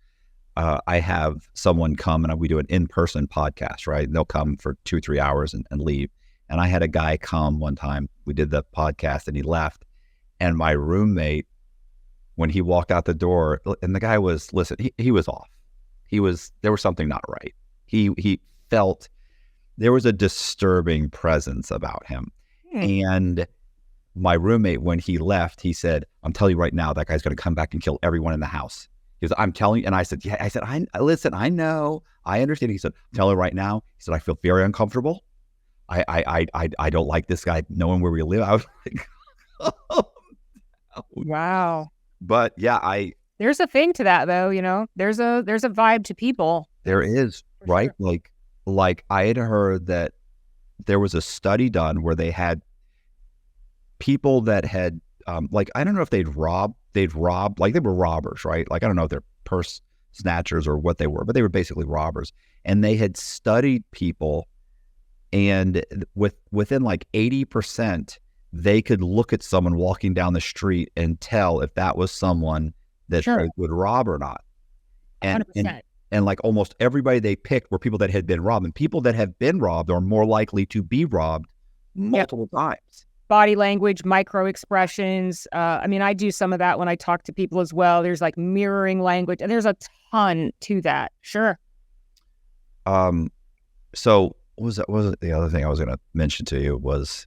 I have someone come and we do an in-person podcast, right? And they'll come for 2-3 hours and leave. And I had a guy come one time. We did the podcast and he left. And my roommate, when he walked out the door, and the guy was, listen, he was off. There was something not right. He felt there was a disturbing presence about him. And my roommate, when he left, he said, I'm telling you right now, that guy's going to come back and kill everyone in the house. He goes, I'm telling you. And I said, yeah, listen, I know, I understand. He said, I'm telling you right now. He said, I feel very uncomfortable. I don't like this guy knowing where we live. I was like, oh, wow. But yeah, there's a thing to that though, there's a vibe to people. There is, right? Sure. Like I had heard that there was a study done where they had people that had, I don't know if they'd robbed, like they were robbers, right? Like, I don't know if they're purse snatchers or what they were, but they were basically robbers. And they had studied people, and within like 80%, they could look at someone walking down the street and tell if that was someone that they would rob or not. And 100%. And like almost everybody they picked were people that had been robbed, and people that have been robbed are more likely to be robbed multiple times. Body language, micro expressions. I do some of that when I talk to people as well. There's like mirroring language, and there's a ton to that. Sure. So what was it? The other thing I was going to mention to you was,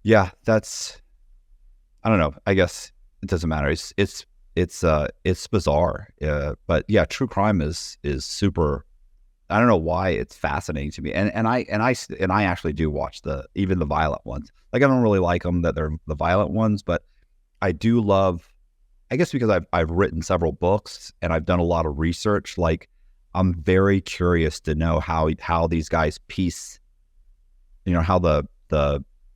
yeah, that's, I don't know. I guess it doesn't matter. It's bizarre. But yeah, true crime is super. I don't know why it's fascinating to me. And I actually do watch even the violent ones. Like, I don't really like them that they're the violent ones, but I do love, I guess because I've written several books and I've done a lot of research. Like, I'm very curious to know how these guys piece, how the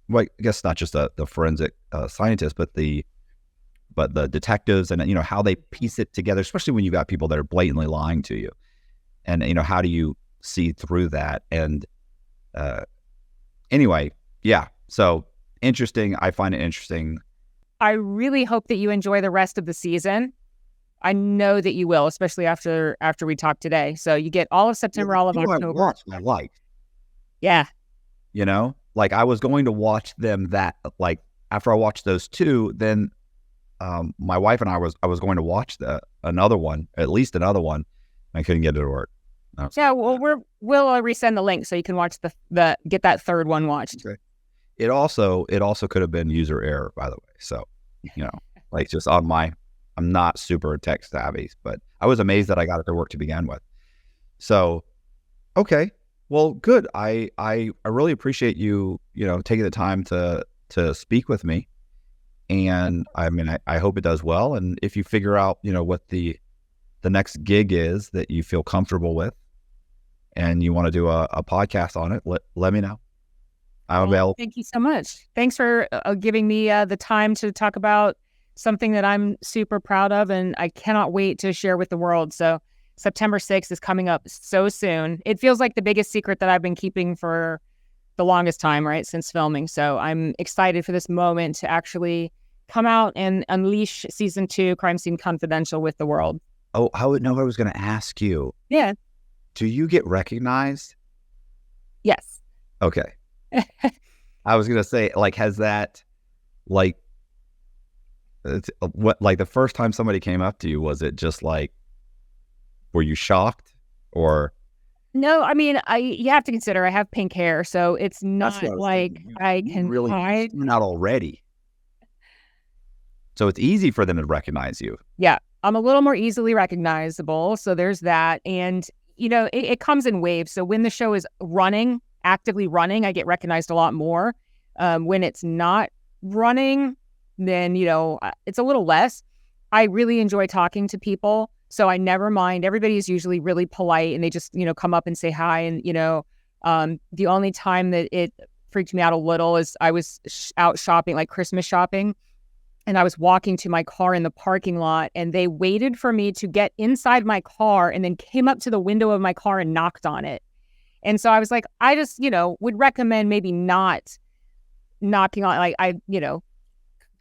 well, I guess not just the forensic scientists, but the detectives, and how they piece it together, especially when you got people that are blatantly lying to you. And, how do you see through that? And anyway, yeah. So interesting. I find it interesting. I really hope that you enjoy the rest of the season. I know that you will, especially after we talk today. So you get all of September, all of October. I like. Yeah. Like I was going to watch them after I watched those two, then my wife and I was going to watch another one. I couldn't get it to work. Yeah, well, we'll resend the link so you can watch get that third one watched. Okay. It also could have been user error, by the way. So, like just on I'm not super tech savvy, but I was amazed that I got it to work to begin with. So, okay, well, good. I really appreciate you, taking the time to speak with me, and I hope it does well. And if you figure out, what the next gig is that you feel comfortable with and you want to do a podcast on it, let me know. I'm available. Thank you so much. Thanks for giving me the time to talk about something that I'm super proud of, and I cannot wait to share with the world. So September 6th is coming up so soon. It feels like the biggest secret that I've been keeping for the longest time, right, since filming. So I'm excited for this moment to actually come out and unleash season 2, Crime Scene Confidential, with the world. Oh, I was going to ask you. Yeah. Do you get recognized? Yes. Okay. I was going to say, has that, what, the first time somebody came up to you, was it just were you shocked or? No, you have to consider I have pink hair, so it's not like I can really hide. Not already. So it's easy for them to recognize you. Yeah. I'm a little more easily recognizable. So there's that. And, it comes in waves. So when the show is actively running, I get recognized a lot more. When it's not running, then, it's a little less. I really enjoy talking to people. So I never mind. Everybody is usually really polite and they just, come up and say hi. And, the only time that it freaked me out a little is I was out shopping, like Christmas shopping. And I was walking to my car in the parking lot, and they waited for me to get inside my car and then came up to the window of my car and knocked on it. And so I was like, I just, would recommend maybe not knocking on,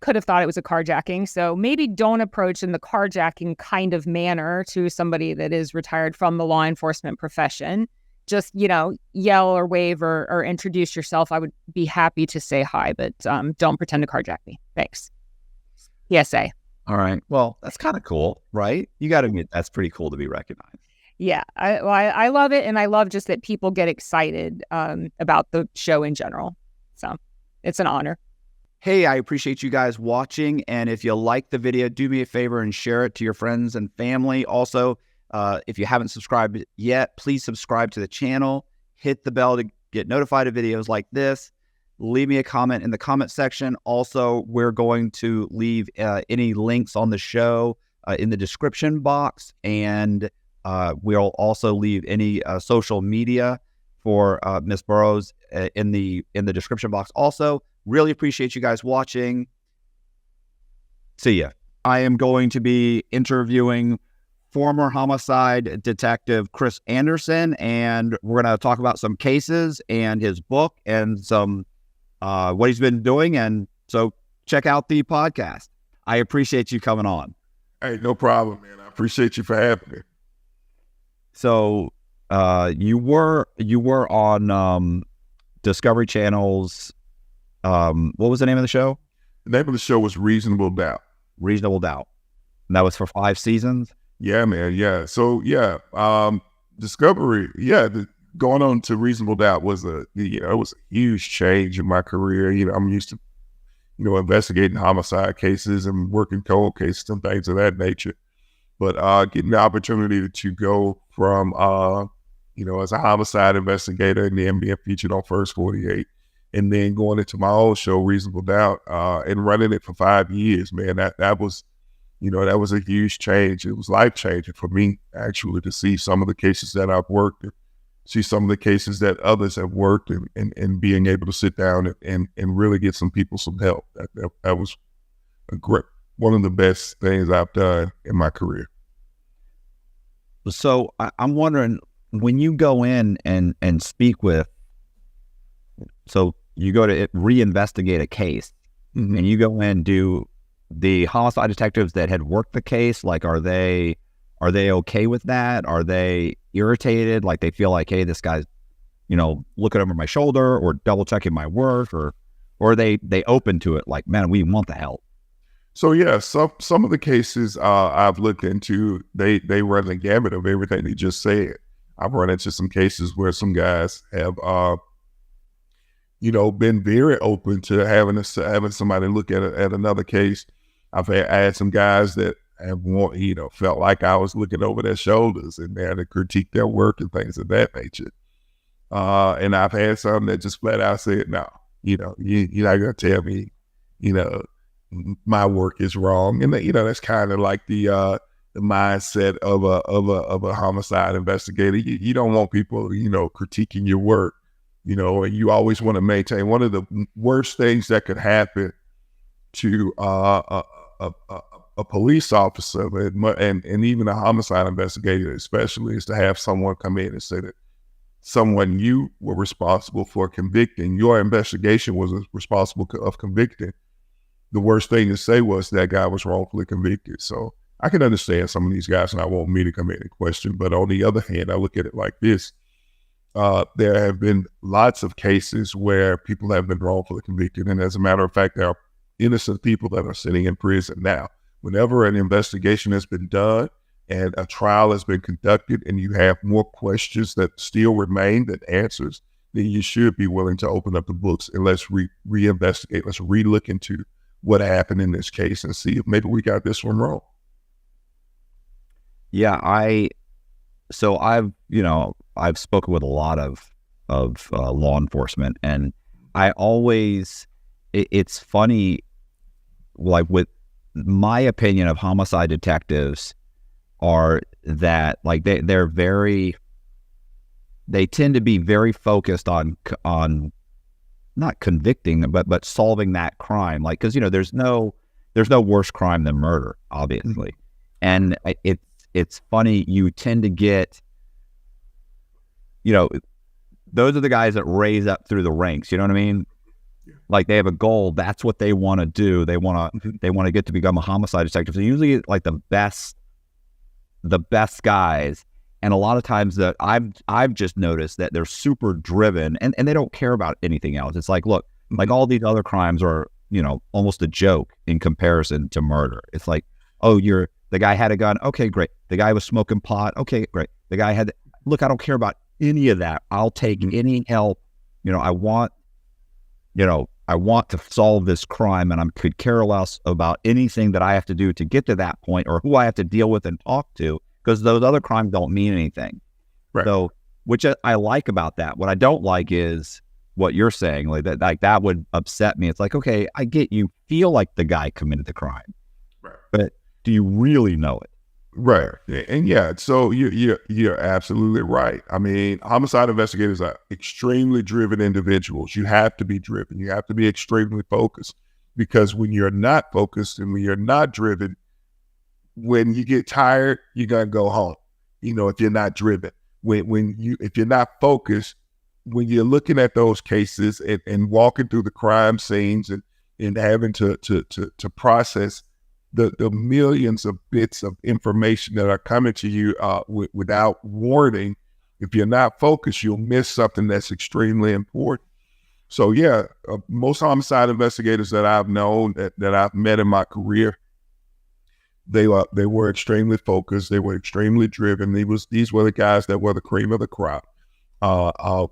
could have thought it was a carjacking. So maybe don't approach in the carjacking kind of manner to somebody that is retired from the law enforcement profession. Just, yell or wave or introduce yourself. I would be happy to say hi, but don't pretend to carjack me. Thanks. PSA. All right. Well, that's kind of cool, right? You got to admit, that's pretty cool to be recognized. Yeah, I love it. And I love just that people get excited about the show in general. So it's an honor. Hey, I appreciate you guys watching. And if you like the video, do me a favor and share it to your friends and family. Also, if you haven't subscribed yet, please subscribe to the channel. Hit the bell to get notified of videos like this. Leave me a comment in the comment section. Also, we're going to leave any links on the show in the description box. And we'll also leave any social media for Miss Burroughs in the description box. Also, really appreciate you guys watching. See ya. I am going to be interviewing former homicide detective Chris Anderson, and we're going to talk about some cases and his book and some what he's been doing. And so check out the podcast. I appreciate you coming on. Hey, no problem, man. I appreciate you for having me. So you were on Discovery Channel's what was the name of the show? The name of the show was Reasonable Doubt. Reasonable Doubt. And that was for 5 seasons? Yeah, man. Yeah. So yeah, Discovery. Yeah, going on to Reasonable Doubt was it was a huge change in my career. I'm used to investigating homicide cases and working cold cases and things of that nature. But getting the opportunity to go from as a homicide investigator and then being featured on First 48, and then going into my own show, Reasonable Doubt, and running it for 5 years, man, that was a huge change. It was life-changing for me, actually, to see some of the cases that I've worked in, see some of the cases that others have worked in, and being able to sit down and really get some people some help. That was one of the best things I've done in my career. So I'm wondering, when you go in and speak with, so you go to reinvestigate a case, Mm-hmm. and you go in, do the homicide detectives that had worked the case, like, are they okay with that? Are they irritated? Like, they feel like, hey, this guy's, looking over my shoulder or double checking my work, or are they open to it? Like, man, we want the help. So yeah, some of the cases I've looked into, they run the gamut of everything they just said. I've run into some cases where some guys have, been very open to having somebody look at another case. I had some guys that have felt like I was looking over their shoulders and they had to critique their work and things of that nature. And I've had some that just flat out said, no, you're not going to tell me, my work is wrong. And that's kind of like the mindset of a homicide investigator. You don't want people, critiquing your work, and you always want to maintain. One of the worst things that could happen to a police officer and even a homicide investigator especially is to have someone come in and say that someone you were responsible for convicting, your investigation was responsible of convicting. The worst thing to say was that guy was wrongfully convicted. So I can understand some of these guys not wanting me to come in and question, but on the other hand, I look at it like this. There have been lots of cases where people have been wrongfully convicted. And as a matter of fact, there are innocent people that are sitting in prison now. Whenever an investigation has been done and a trial has been conducted and you have more questions that still remain than answers, then you should be willing to open up the books and let's reinvestigate. Let's re-look into what happened in this case and see if maybe we got this one wrong. Yeah, I've spoken with a lot of law enforcement, and I always, it's funny, like, with my opinion of homicide detectives are that, like, they tend to be very focused on not convicting, but solving that crime. Like, because, there's no worse crime than murder, obviously. And it's funny, you tend to get, those are the guys that raise up through the ranks, you know what I mean? Yeah. like they have a goal. That's what they want to do. They want to get to become a homicide detective. So usually like the best guys. And a lot of times that I've just noticed that they're super driven and they don't care about anything else. It's like, look, like all these other crimes are, almost a joke in comparison to murder. It's like, oh, the guy had a gun. Okay, great. The guy was smoking pot. Okay, great. The guy look, I don't care about any of that. I'll take any help. I want to solve this crime, and I could care less about anything that I have to do to get to that point or who I have to deal with and talk to, because those other crimes don't mean anything. Right. So, which I like about that. What I don't like is what you're saying, that would upset me. It's like, okay, I get you feel like the guy committed the crime, right, but do you really know it? Right. And yeah, so you're absolutely right. I mean, homicide investigators are extremely driven individuals. You have to be driven. You have to be extremely focused, because when you're not focused and when you're not driven, when you get tired, you're going to go home. If you're not driven, if you're not focused, when you're looking at those cases and walking through the crime scenes and having to process the millions of bits of information that are coming to you without warning, if you're not focused, you'll miss something that's extremely important. So yeah, most homicide investigators that I've known, that I've met in my career, they were extremely focused. They were extremely driven. These were the guys that were the cream of the crop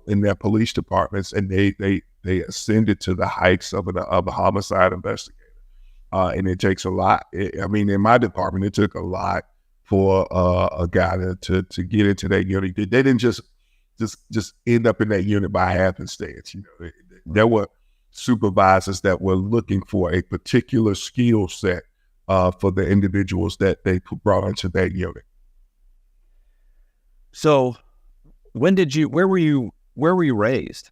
in their police departments, and they ascended to the heights of a homicide investigator. And it takes a lot. In my department, it took a lot for a guy to get into that unit. They didn't just end up in that unit by happenstance. There were supervisors that were looking for a particular skill set for the individuals that they brought into that unit. So, where were you raised?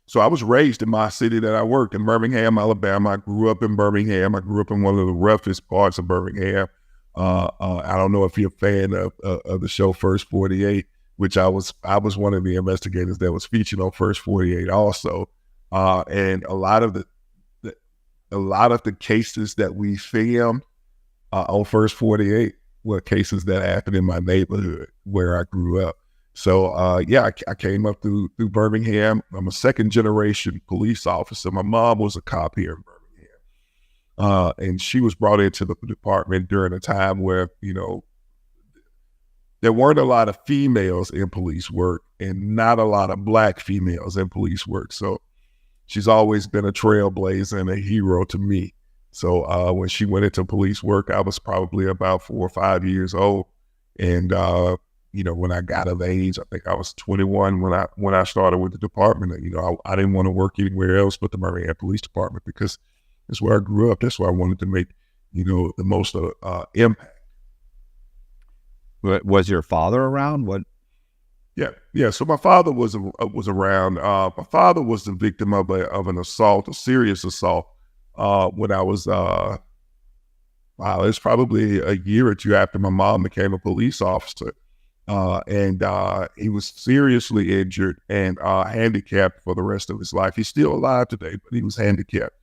So I was raised in my city that I worked in, Birmingham, Alabama. I grew up in Birmingham. I grew up in one of the roughest parts of Birmingham. I don't know if you're a fan of the show First 48, which I was one of the investigators that was featured on First 48 also. And a lot of the cases that we filmed on First 48 were cases that happened in my neighborhood where I grew up. So, I came up through Birmingham. I'm a second generation police officer. My mom was a cop here in Birmingham. And she was brought into the department during a time where, there weren't a lot of females in police work and not a lot of Black females in police work. So she's always been a trailblazer and a hero to me. So when she went into police work, I was probably about 4 or 5 years old. And, when I got of age, I think I was 21 when I started with the department. I didn't want to work anywhere else but the Birmingham Police Department, because that's where I grew up. That's where I wanted to make, the most impact. Was your father around? What? Yeah. So my father was around. My father was the victim of an assault, a serious assault, when I was it's probably a year or two after my mom became a police officer. And he was seriously injured and handicapped for the rest of his life. He's still alive today, but he was handicapped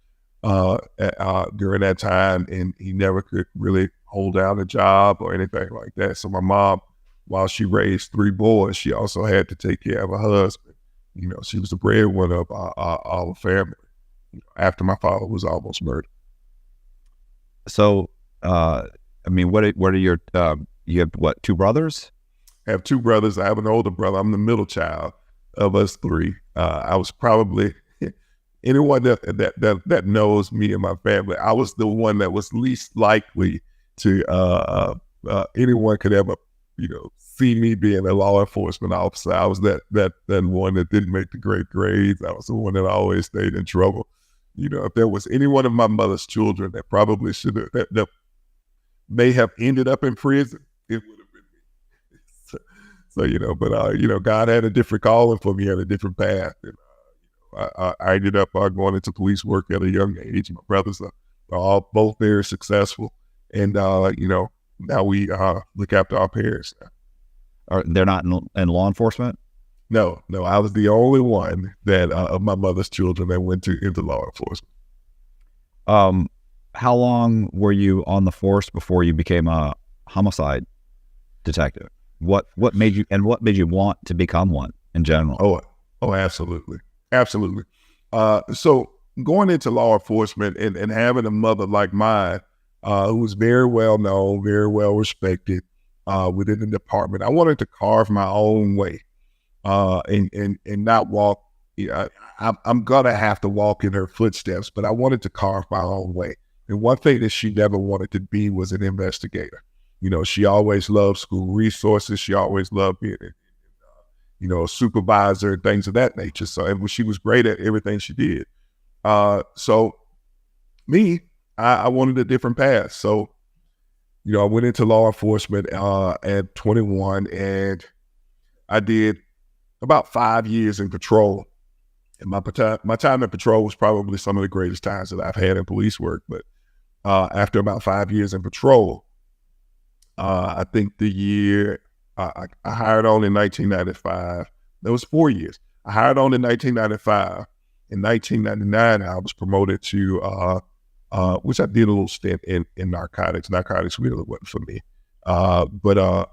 during that time, and he never could really hold down a job or anything like that. So my mom, while she raised 3 boys, she also had to take care of her husband. She was the breadwinner of our family after my father was almost murdered. So, what are your, you have what, 2 brothers? I have 2 brothers. I have an older brother. I'm the middle child of us 3. I was probably, anyone that knows me and my family, I was the one that was least likely to, anyone could ever, see me being a law enforcement officer. I was that one that didn't make the great grades. I was the one that always stayed in trouble. If there was any one of my mother's children that probably should have, that may have ended up in prison, it would have been me. So, God had a different calling for me, and a different path. And, I ended up going into police work at a young age. My brothers are all both very successful. And, now we look after our parents. They're not in law enforcement? No, I was the only one that of my mother's children that went into law enforcement. How long were you on the force before you became a homicide detective? What made you want to become one in general? Oh, absolutely. So going into law enforcement and having a mother like mine, who was very well known, very well respected within the department, I wanted to carve my own way and not walk. I'm gonna have to walk in her footsteps, but I wanted to carve my own way. And one thing that she never wanted to be was an investigator. She always loved school resources. She always loved being, a supervisor and things of that nature. So, and she was great at everything she did. So me, I wanted a different path. So, I went into law enforcement at 21, and I did about 5 years in patrol. And my time in patrol was probably some of the greatest times that I've had in police work. But after about 5 years in patrol, I think the year I hired on in 1995, that was 4 years. I hired on in 1995. In 1999, I was promoted to, which I did a little stint in narcotics. Narcotics really wasn't for me. But I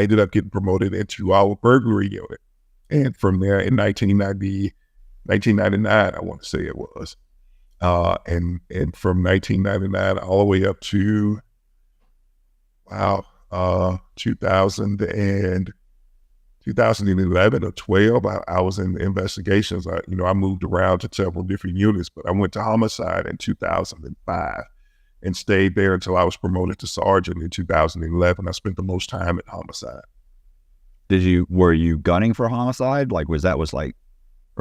ended up getting promoted into our burglary unit. And from there in 1999, I want to say it was. And from 1999 all the way up to 2011 or 12, I was in investigations. I moved around to several different units, but I went to homicide in 2005 and stayed there until I was promoted to sergeant in 2011. I spent the most time at homicide. Were you gunning for homicide? Like, or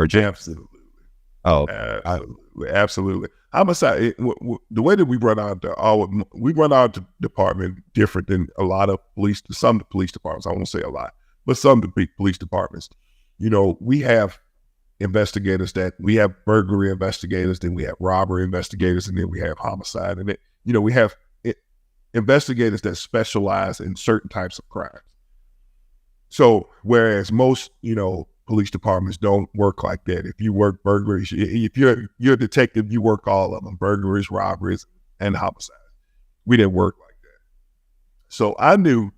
just? Absolutely. Oh, absolutely. Homicide. The way that we run our department different than a lot of some police departments. I won't say a lot, but some police departments. We have investigators we have burglary investigators, then we have robbery investigators, and then we have homicide. And we have investigators that specialize in certain types of crimes. So whereas most, police departments don't work like that. If you work burglaries, if you're a detective, you work all of them: burglaries, robberies, and homicides. We didn't work like that. So I knew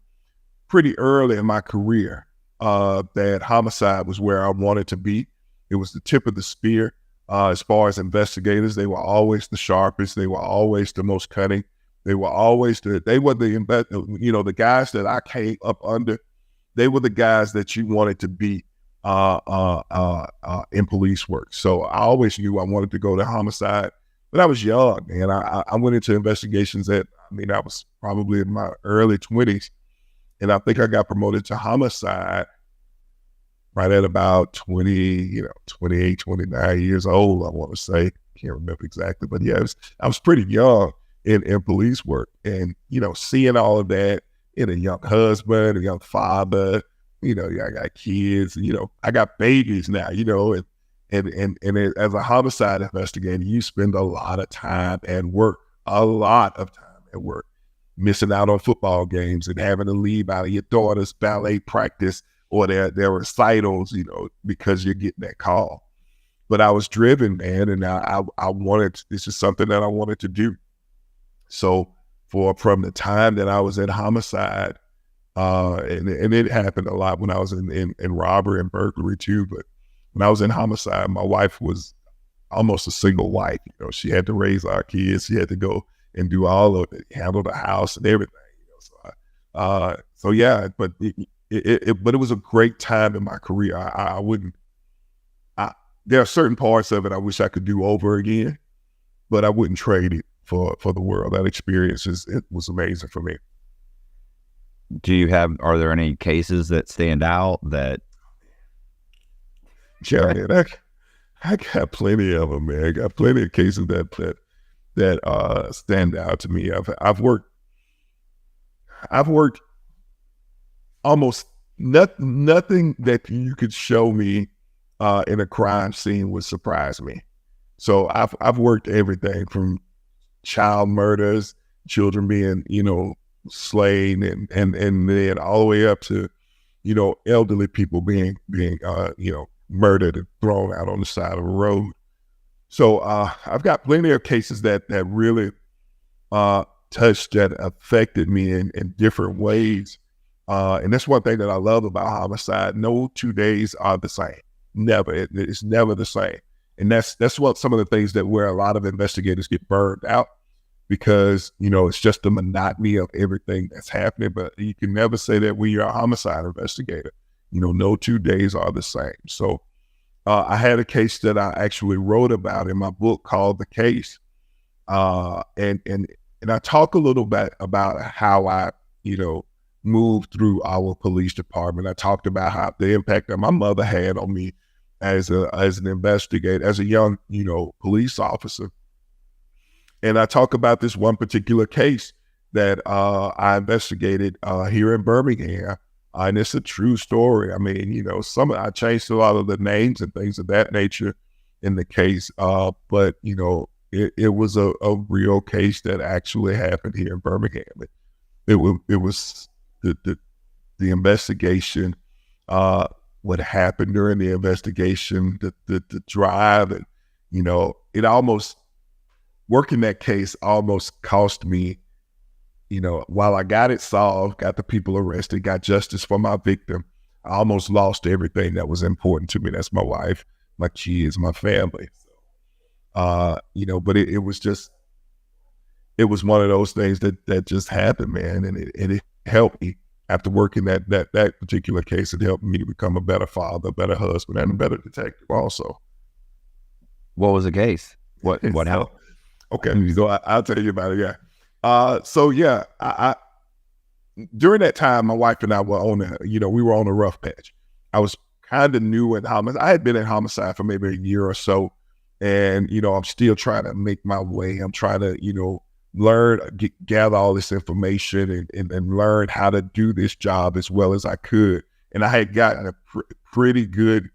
pretty early in my career that homicide was where I wanted to be. It was the tip of the spear. As far as investigators, they were always the sharpest. They were always the most cunning. They were always the guys that I came up under. They were the guys that you wanted to be in police work. So I always knew I wanted to go to homicide, but I was young, and I went into investigations I was probably in my early 20s, and I think I got promoted to homicide right at about 28, 29 years old, I want to say. Can't remember exactly, but yeah, I was pretty young in police work, and, seeing all of that, in a young husband, a young father, I got kids, I got babies now, and as a homicide investigator, you spend a lot of time at work, missing out on football games and having to leave out of your daughter's ballet practice or their recitals, because you're getting that call. But I was driven, man, and I wanted, this is something that I wanted to do. So from the time that I was in homicide, and it happened a lot when I was in robbery and burglary too, but when I was in homicide, my wife was almost a single wife. She had to raise our kids. She had to go and do all of it, handle the house and everything. So yeah, but it was a great time in my career. There are certain parts of it I wish I could do over again, but I wouldn't trade it for the world. That experience it was amazing for me. Are there any cases that stand out that? Yeah, man, I got plenty of them, man. I got plenty of cases that stand out to me. I've worked almost nothing that you could show me in a crime scene would surprise me. So I've worked everything from child murders, children being, slain, and then all the way up to, elderly people being murdered and thrown out on the side of the road. So I've got plenty of cases that really touched, that affected me in different ways. And that's one thing that I love about homicide. No 2 days are the same. Never. It's never the same. And that's what some of the things that where a lot of investigators get burned out, because, it's just the monotony of everything that's happening. But you can never say that when you're a homicide investigator. No 2 days are the same. So I had a case that I actually wrote about in my book called The Case. And I talk a little bit about how I, moved through our police department. I talked about how the impact that my mother had on me as an investigator, as a young, police officer. And I talk about this one particular case that I investigated here in Birmingham. And it's a true story. I mean, I changed a lot of the names and things of that nature in the case. But, it was a real case that actually happened here in Birmingham. It was the investigation, what happened during the investigation, the drive, and, it almost, working that case almost cost me, while I got it solved, got the people arrested, got justice for my victim, I almost lost everything that was important to me. That's my wife, my kids, my family. But it was one of those things that just happened, man. And it helped me after working that particular case. It helped me to become a better father, a better husband, and a better detective also. What was the case? What happened? Okay, I'll tell you about it. Yeah. I during that time, my wife and I were we were on a rough patch. I was kind of new in homicide. I had been in homicide for maybe a year or so. And, I'm still trying to make my way. I'm trying to, learn, gather all this information and learn how to do this job as well as I could. And I had gotten a pretty good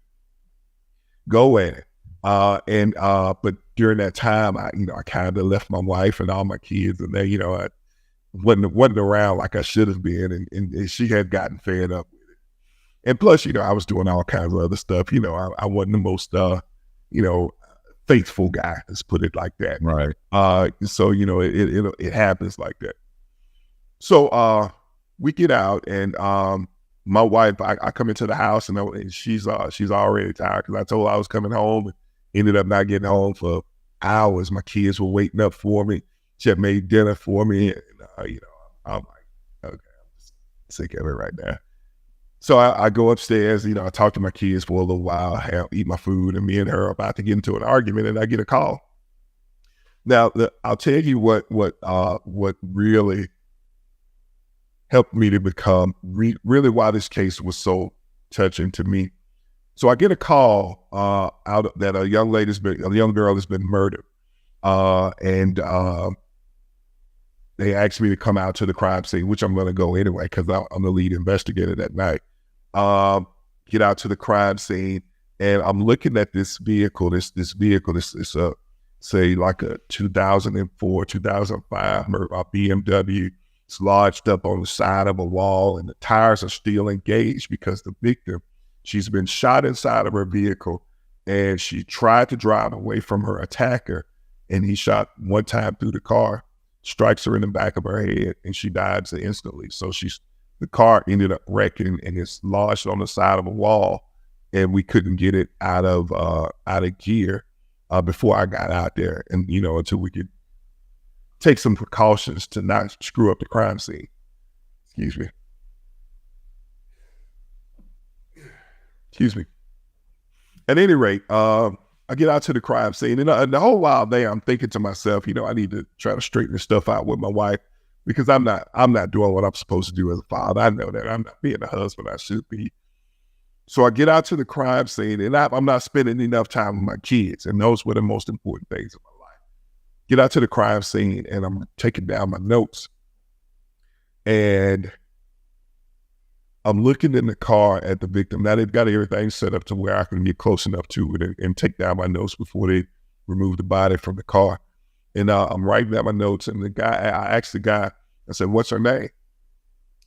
go at it. But during that time, I kind of left my wife and all my kids, and then, I wasn't around like I should have been. And she had gotten fed up with it. And plus, I was doing all kinds of other stuff. I wasn't the most, faithful guy, let's put it like that. Right. So, it happens like that. So, we get out, and my wife, I come into the house, and she's already tired, because I told her I was coming home, and ended up not getting home for hours. My kids were waiting up for me. She had made dinner for me, and I'm like, okay, I'm just sick of it right now. So I go upstairs, I talk to my kids for a little while, eat my food, and me and her are about to get into an argument, and I get a call. Now, I'll tell you what really helped me to become really why this case was so touching to me. So I get a call out that a young girl has been murdered, and they asked me to come out to the crime scene, which I'm going to go anyway because I'm the lead investigator that night. Get out to the crime scene, and I'm looking at this vehicle. This vehicle, this is say like a 2004, 2005 BMW. It's lodged up on the side of a wall, and the tires are still engaged because the victim, she's been shot inside of her vehicle, and she tried to drive away from her attacker, and he shot one time through the car, strikes her in the back of her head, and she dies instantly. So the car ended up wrecking, and it's lodged on the side of a wall, and we couldn't get it out of gear before I got out there, and until we could take some precautions to not screw up the crime scene. Excuse me. At any rate, I get out to the crime scene, and the whole while there, I'm thinking to myself, I need to try to straighten this stuff out with my wife, because I'm not doing what I'm supposed to do as a father. I know that I'm not being the husband I should be. So I get out to the crime scene, and I'm not spending enough time with my kids, and those were the most important things in my life. Get out to the crime scene, and I'm taking down my notes, and I'm looking in the car at the victim. Now they've got everything set up to where I can get close enough to it and take down my notes before they remove the body from the car. And I'm writing down my notes, and I asked the guy, I said, "What's her name?"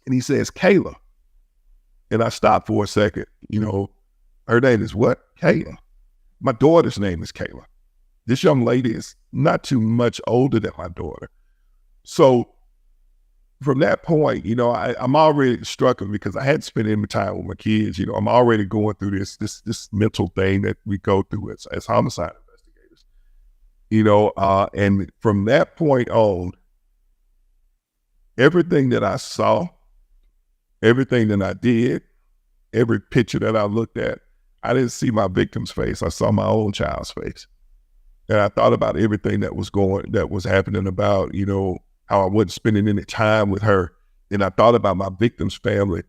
And he says, "Kayla." And I stopped for a second. Her name is what? Kayla. My daughter's name is Kayla. This young lady is not too much older than my daughter. So from that point, I'm already struggling because I hadn't spent any time with my kids. I'm already going through this mental thing that we go through as homicide investigators. And from that point on, everything that I saw, everything that I did, every picture that I looked at, I didn't see my victim's face. I saw my own child's face. And I thought about everything that was happening about, how I wasn't spending any time with her. And I thought about my victim's family,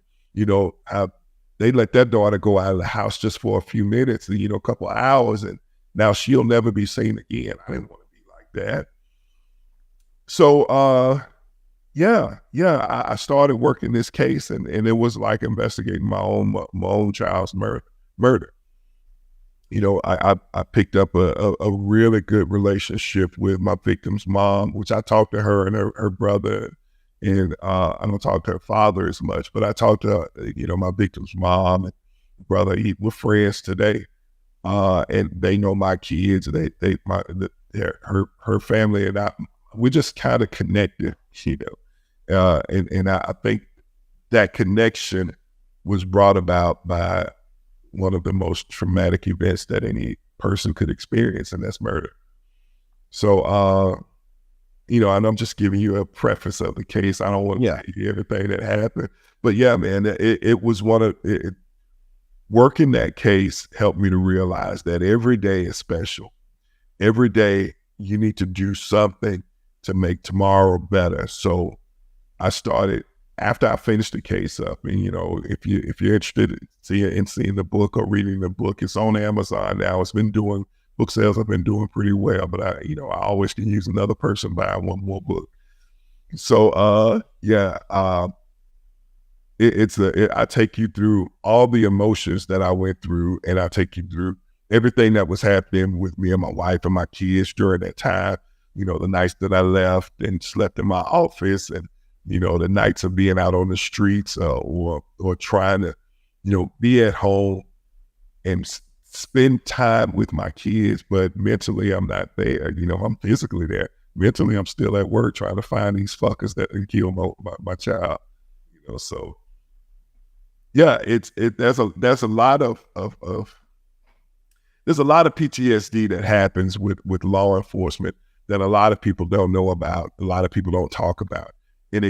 how they let their daughter go out of the house just for a few minutes, a couple of hours, and now she'll never be seen again. I didn't want to be like that. So, I started working this case, and it was like investigating my own child's murder. I picked up a really good relationship with my victim's mom, which I talked to her and her brother, and I don't talk to her father as much, but I talked to my victim's mom and brother. We're friends today, and they know my kids. Her family and I, we're just kind of connected, and I think that connection was brought about by one of the most traumatic events that any person could experience, and that's murder. So, and I'm just giving you a preface of the case. I don't want to tell you everything that happened, but yeah, man, it was working that case helped me to realize that every day is special. Every day you need to do something to make tomorrow better. So I started, after I finished the case up, and if you're interested in seeing the book or reading the book, it's on Amazon now. It's been doing, book sales have been doing pretty well, but I always can use another person buying one more book. So I take you through all the emotions that I went through, and I take you through everything that was happening with me and my wife and my kids during that time. The nights that I left and slept in my office, and the nights of being out on the streets, or trying to, be at home and spend time with my kids. But mentally, I'm not there. I'm physically there. Mentally, I'm still at work trying to find these fuckers that killed my child. So yeah, there's a lot of there's a lot of PTSD that happens with law enforcement that a lot of people don't know about. A lot of people don't talk about. And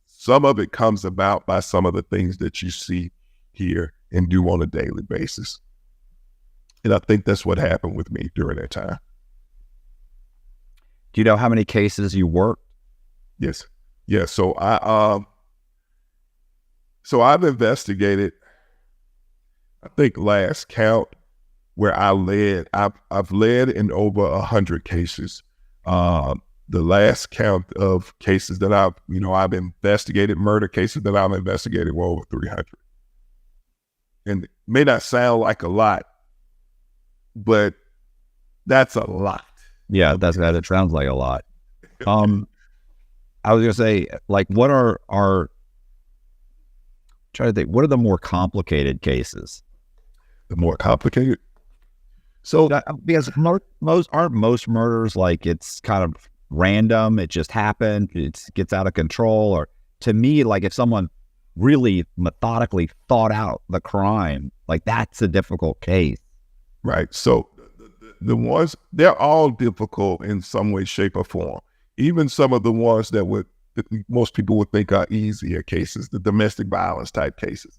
some of it comes about by some of the things that you see, hear, and do on a daily basis. And I think that's what happened with me during that time. Do you know how many cases you worked? Yes. Yeah. So I've investigated, I think last count where I've led in over 100 cases. The last count of cases that I've investigated, murder cases that I've investigated, were over 300. And it may not sound like a lot, but that's a lot. Yeah, that sounds like a lot. I was gonna say, like, what are trying to think, what are the more complicated cases? The more complicated? So because most murders, like, it's kind of random, it just happened, it gets out of control? Or to me, like, if someone really methodically thought out the crime, like, that's a difficult case. Right. So the ones, they're all difficult in some way, shape, or form. Even some of the ones that most people would think are easier cases, the domestic violence type cases.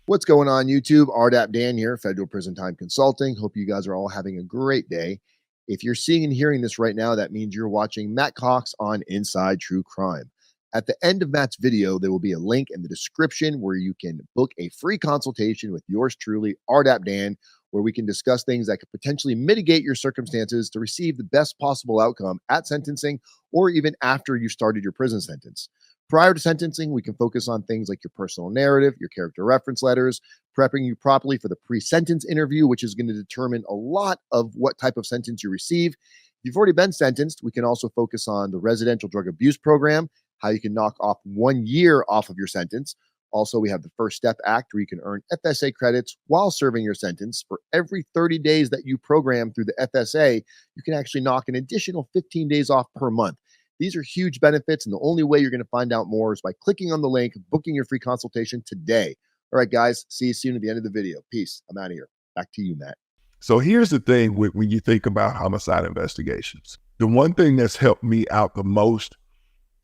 What's going on, YouTube? RDAP Dan here, Federal Prison Time Consulting. Hope you guys are all having a great day. If you're seeing and hearing this right now, that means you're watching Matt Cox on Inside True Crime. At the end of Matt's video, there will be a link in the description where you can book a free consultation with yours truly, RDAP Dan, where we can discuss things that could potentially mitigate your circumstances to receive the best possible outcome at sentencing or even after you started your prison sentence. Prior to sentencing, we can focus on things like your personal narrative, your character reference letters, prepping you properly for the pre-sentence interview, which is going to determine a lot of what type of sentence you receive. If you've already been sentenced, we can also focus on the residential drug abuse program, how you can knock off 1 year off of your sentence. Also, we have the First Step Act, where you can earn FSA credits while serving your sentence. For every 30 days that you program through the FSA, you can actually knock an additional 15 days off per month. These are huge benefits, and the only way you're going to find out more is by clicking on the link, booking your free consultation today. All right, guys, see you soon at the end of the video. Peace. I'm out of here. Back to you, Matt. So here's the thing when you think about homicide investigations. The one thing that's helped me out the most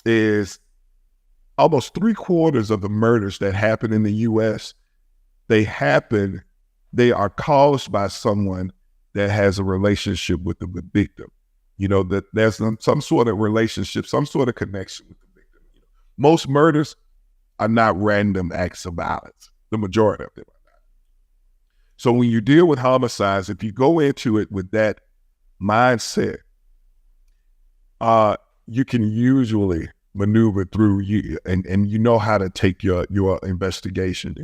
is almost 3/4 of the murders that happen in the U.S., they are caused by someone that has a relationship with the victim. That there's some sort of relationship, some sort of connection with the victim. Most murders are not random acts of violence. The majority of them are not. So when you deal with homicides, if you go into it with that mindset, you can usually maneuver through and you know how to take your investigation.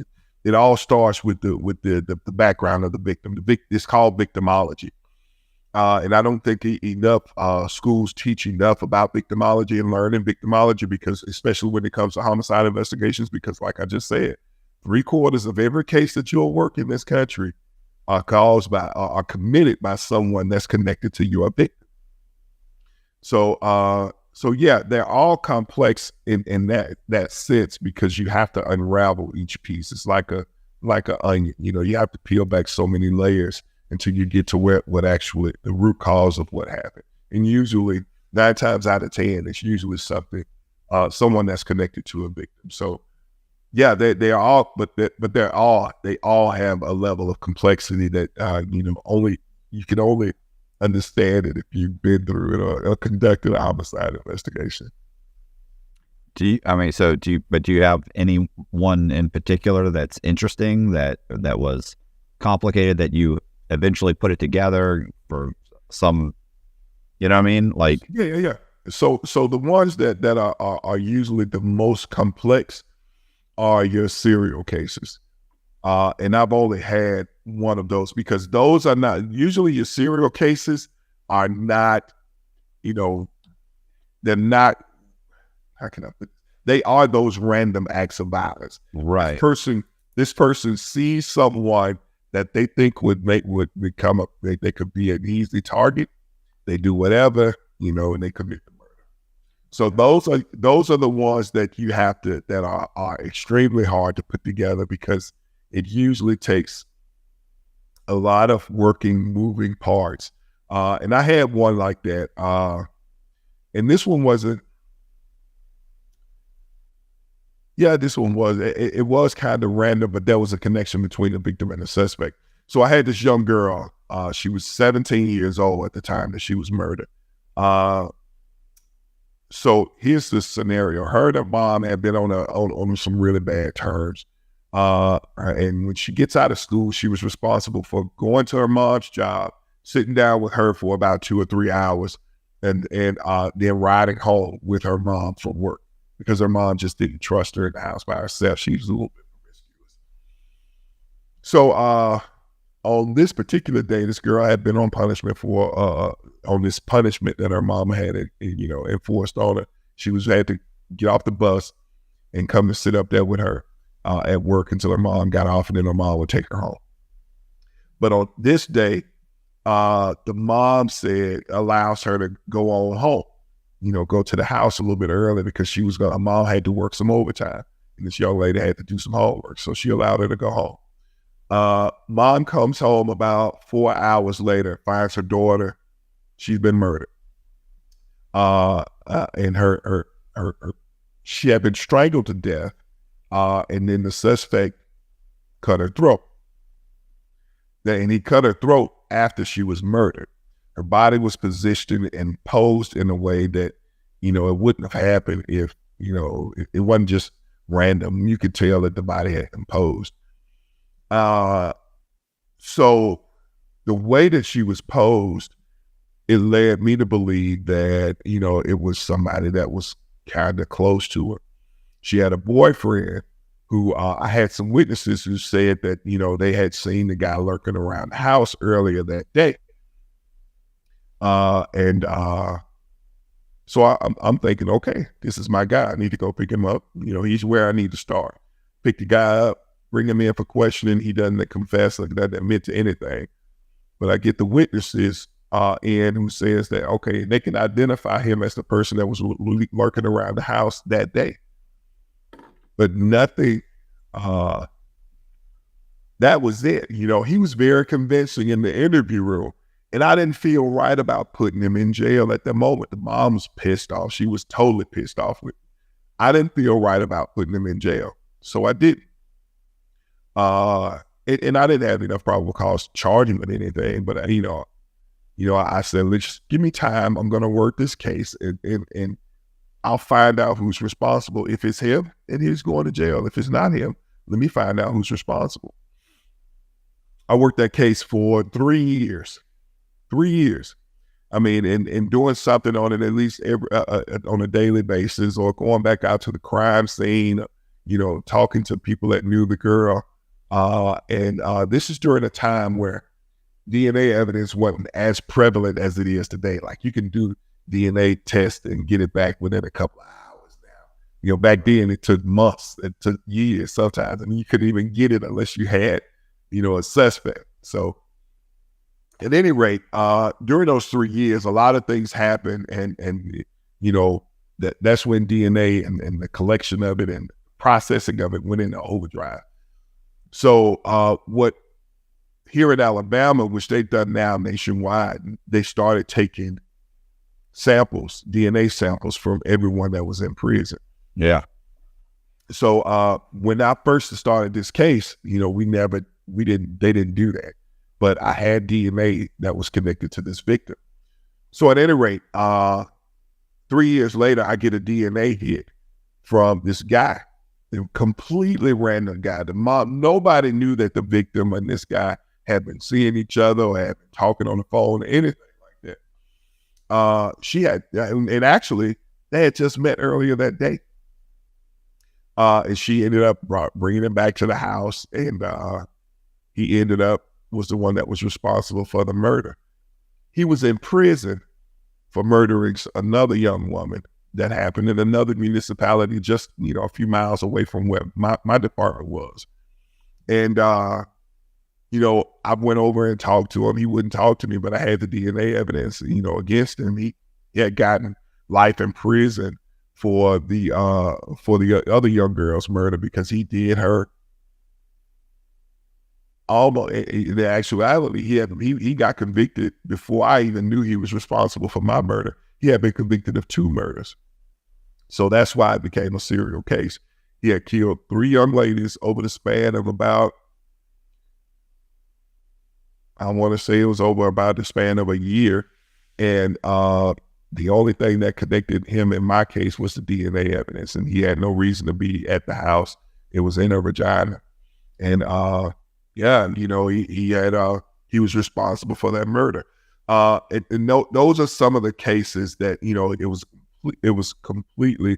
It all starts with the background of the victim. It's called victimology. And I don't think enough schools teach enough about victimology and learning victimology, because especially when it comes to homicide investigations, because like I just said, 3/4 of every case that you'll work in this country are committed by someone that's connected to your victim. So yeah, they're all complex in that sense, because you have to unravel each piece. It's like an onion. You have to peel back so many layers until you get to what actually the root cause of what happened. And usually 9 times out of 10, it's usually someone that's connected to a victim. So yeah, they all have a level of complexity that you can only understand it if you've been through it or conducted a homicide investigation. Do you have any one in particular that's interesting, that was complicated, that you eventually put it together for some, you know what I mean? Like, yeah. So the ones that are usually the most complex are your serial cases. And I've only had one of those, because those are not, usually your serial cases are not, they're not, how can I put it? They are those random acts of violence. Right. This person sees someone that they think they could be an easy target. They do whatever, and they commit the murder. So those are the ones that you have to, that are extremely hard to put together, because it usually takes a lot of moving parts. And I had one like that. And this one wasn't, this one was, it was kind of random, but there was a connection between the victim and the suspect. So I had this young girl, she was 17 years old at the time that she was murdered. So here's the scenario. Her and her mom had been on some really bad terms. And when she gets out of school, she was responsible for going to her mom's job, sitting down with her for about 2 or 3 hours, and then riding home with her mom from work, because her mom just didn't trust her in the house by herself. She was a little bit promiscuous. So on this particular day, this girl had been on punishment on this punishment that her mom had, enforced on her. She had to get off the bus and come and sit up there with her at work until her mom got off, and then her mom would take her home. But on this day, the mom allows her to go on home, go to the house a little bit early, because her mom had to work some overtime, and this young lady had to do some homework. So she allowed her to go home. Mom comes home about 4 hours later, finds her daughter. She's been murdered. And she had been strangled to death. And then the suspect cut her throat. And he cut her throat after she was murdered. Her body was positioned and posed in a way that, it wouldn't have happened if, it wasn't just random. You could tell that the body had been posed. So the way that she was posed, it led me to believe that, it was somebody that was kind of close to her. She had a boyfriend who I had some witnesses who said that, they had seen the guy lurking around the house earlier that day. So I'm thinking, okay, this is my guy. I need to go pick him up. He's where I need to start. pick the guy up, bring him in for questioning. He doesn't confess, like doesn't admit to anything. But I get the witnesses in who says that, okay, they can identify him as the person that was lurking around the house that day. But nothing, that was it. You know, he was very convincing in the interview room. And I didn't feel right about putting him in jail at the moment. The mom was pissed off. She was totally pissed off with me. I didn't feel right about putting him in jail. So I didn't. And I didn't have enough probable cause to charge him with anything. But, I said, let's give me time. I'm going to work this case and I'll find out who's responsible. If it's him, then he's going to jail. If it's not him, let me find out who's responsible. I worked that case for 3 years. 3 years. I mean, and doing something on it at least on a daily basis, or going back out to the crime scene, talking to people that knew the girl. And this is during a time where DNA evidence wasn't as prevalent as it is today. Like, you can do DNA tests and get it back within a couple of hours now. Back then it took months, it took years sometimes, and you couldn't even get it unless you had, a suspect. So at any rate, during those 3 years, a lot of things happened, and that's when DNA and the collection of it and processing of it went into overdrive. So what here in Alabama, which they've done now nationwide, they started taking samples, DNA samples from everyone that was in prison. Yeah. So when I first started this case, they didn't do that. But I had DNA that was connected to this victim. So at any rate, 3 years later, I get a DNA hit from this guy, a completely random guy. The mom, nobody knew that the victim and this guy had been seeing each other or had been talking on the phone or anything like that. She had, and actually, they had just met earlier that day. And she ended up bringing him back to the house, and he ended up was the one that was responsible for the murder. He was in prison for murdering another young woman that happened in another municipality just, a few miles away from where my department was. And, I went over and talked to him. He wouldn't talk to me, but I had the DNA evidence, against him. He had gotten life in prison for the other young girl's murder because he did her. Almost in actuality, he got convicted before I even knew he was responsible for my murder. He had been convicted of 2 murders. So that's why it became a serial case. He had killed 3 young ladies over the span of about, I want to say it was over about the span of a year. And the only thing that connected him in my case was the DNA evidence. And he had no reason to be at the house. It was in her vagina. And, he was responsible for that murder. Those are some of the cases that, it was completely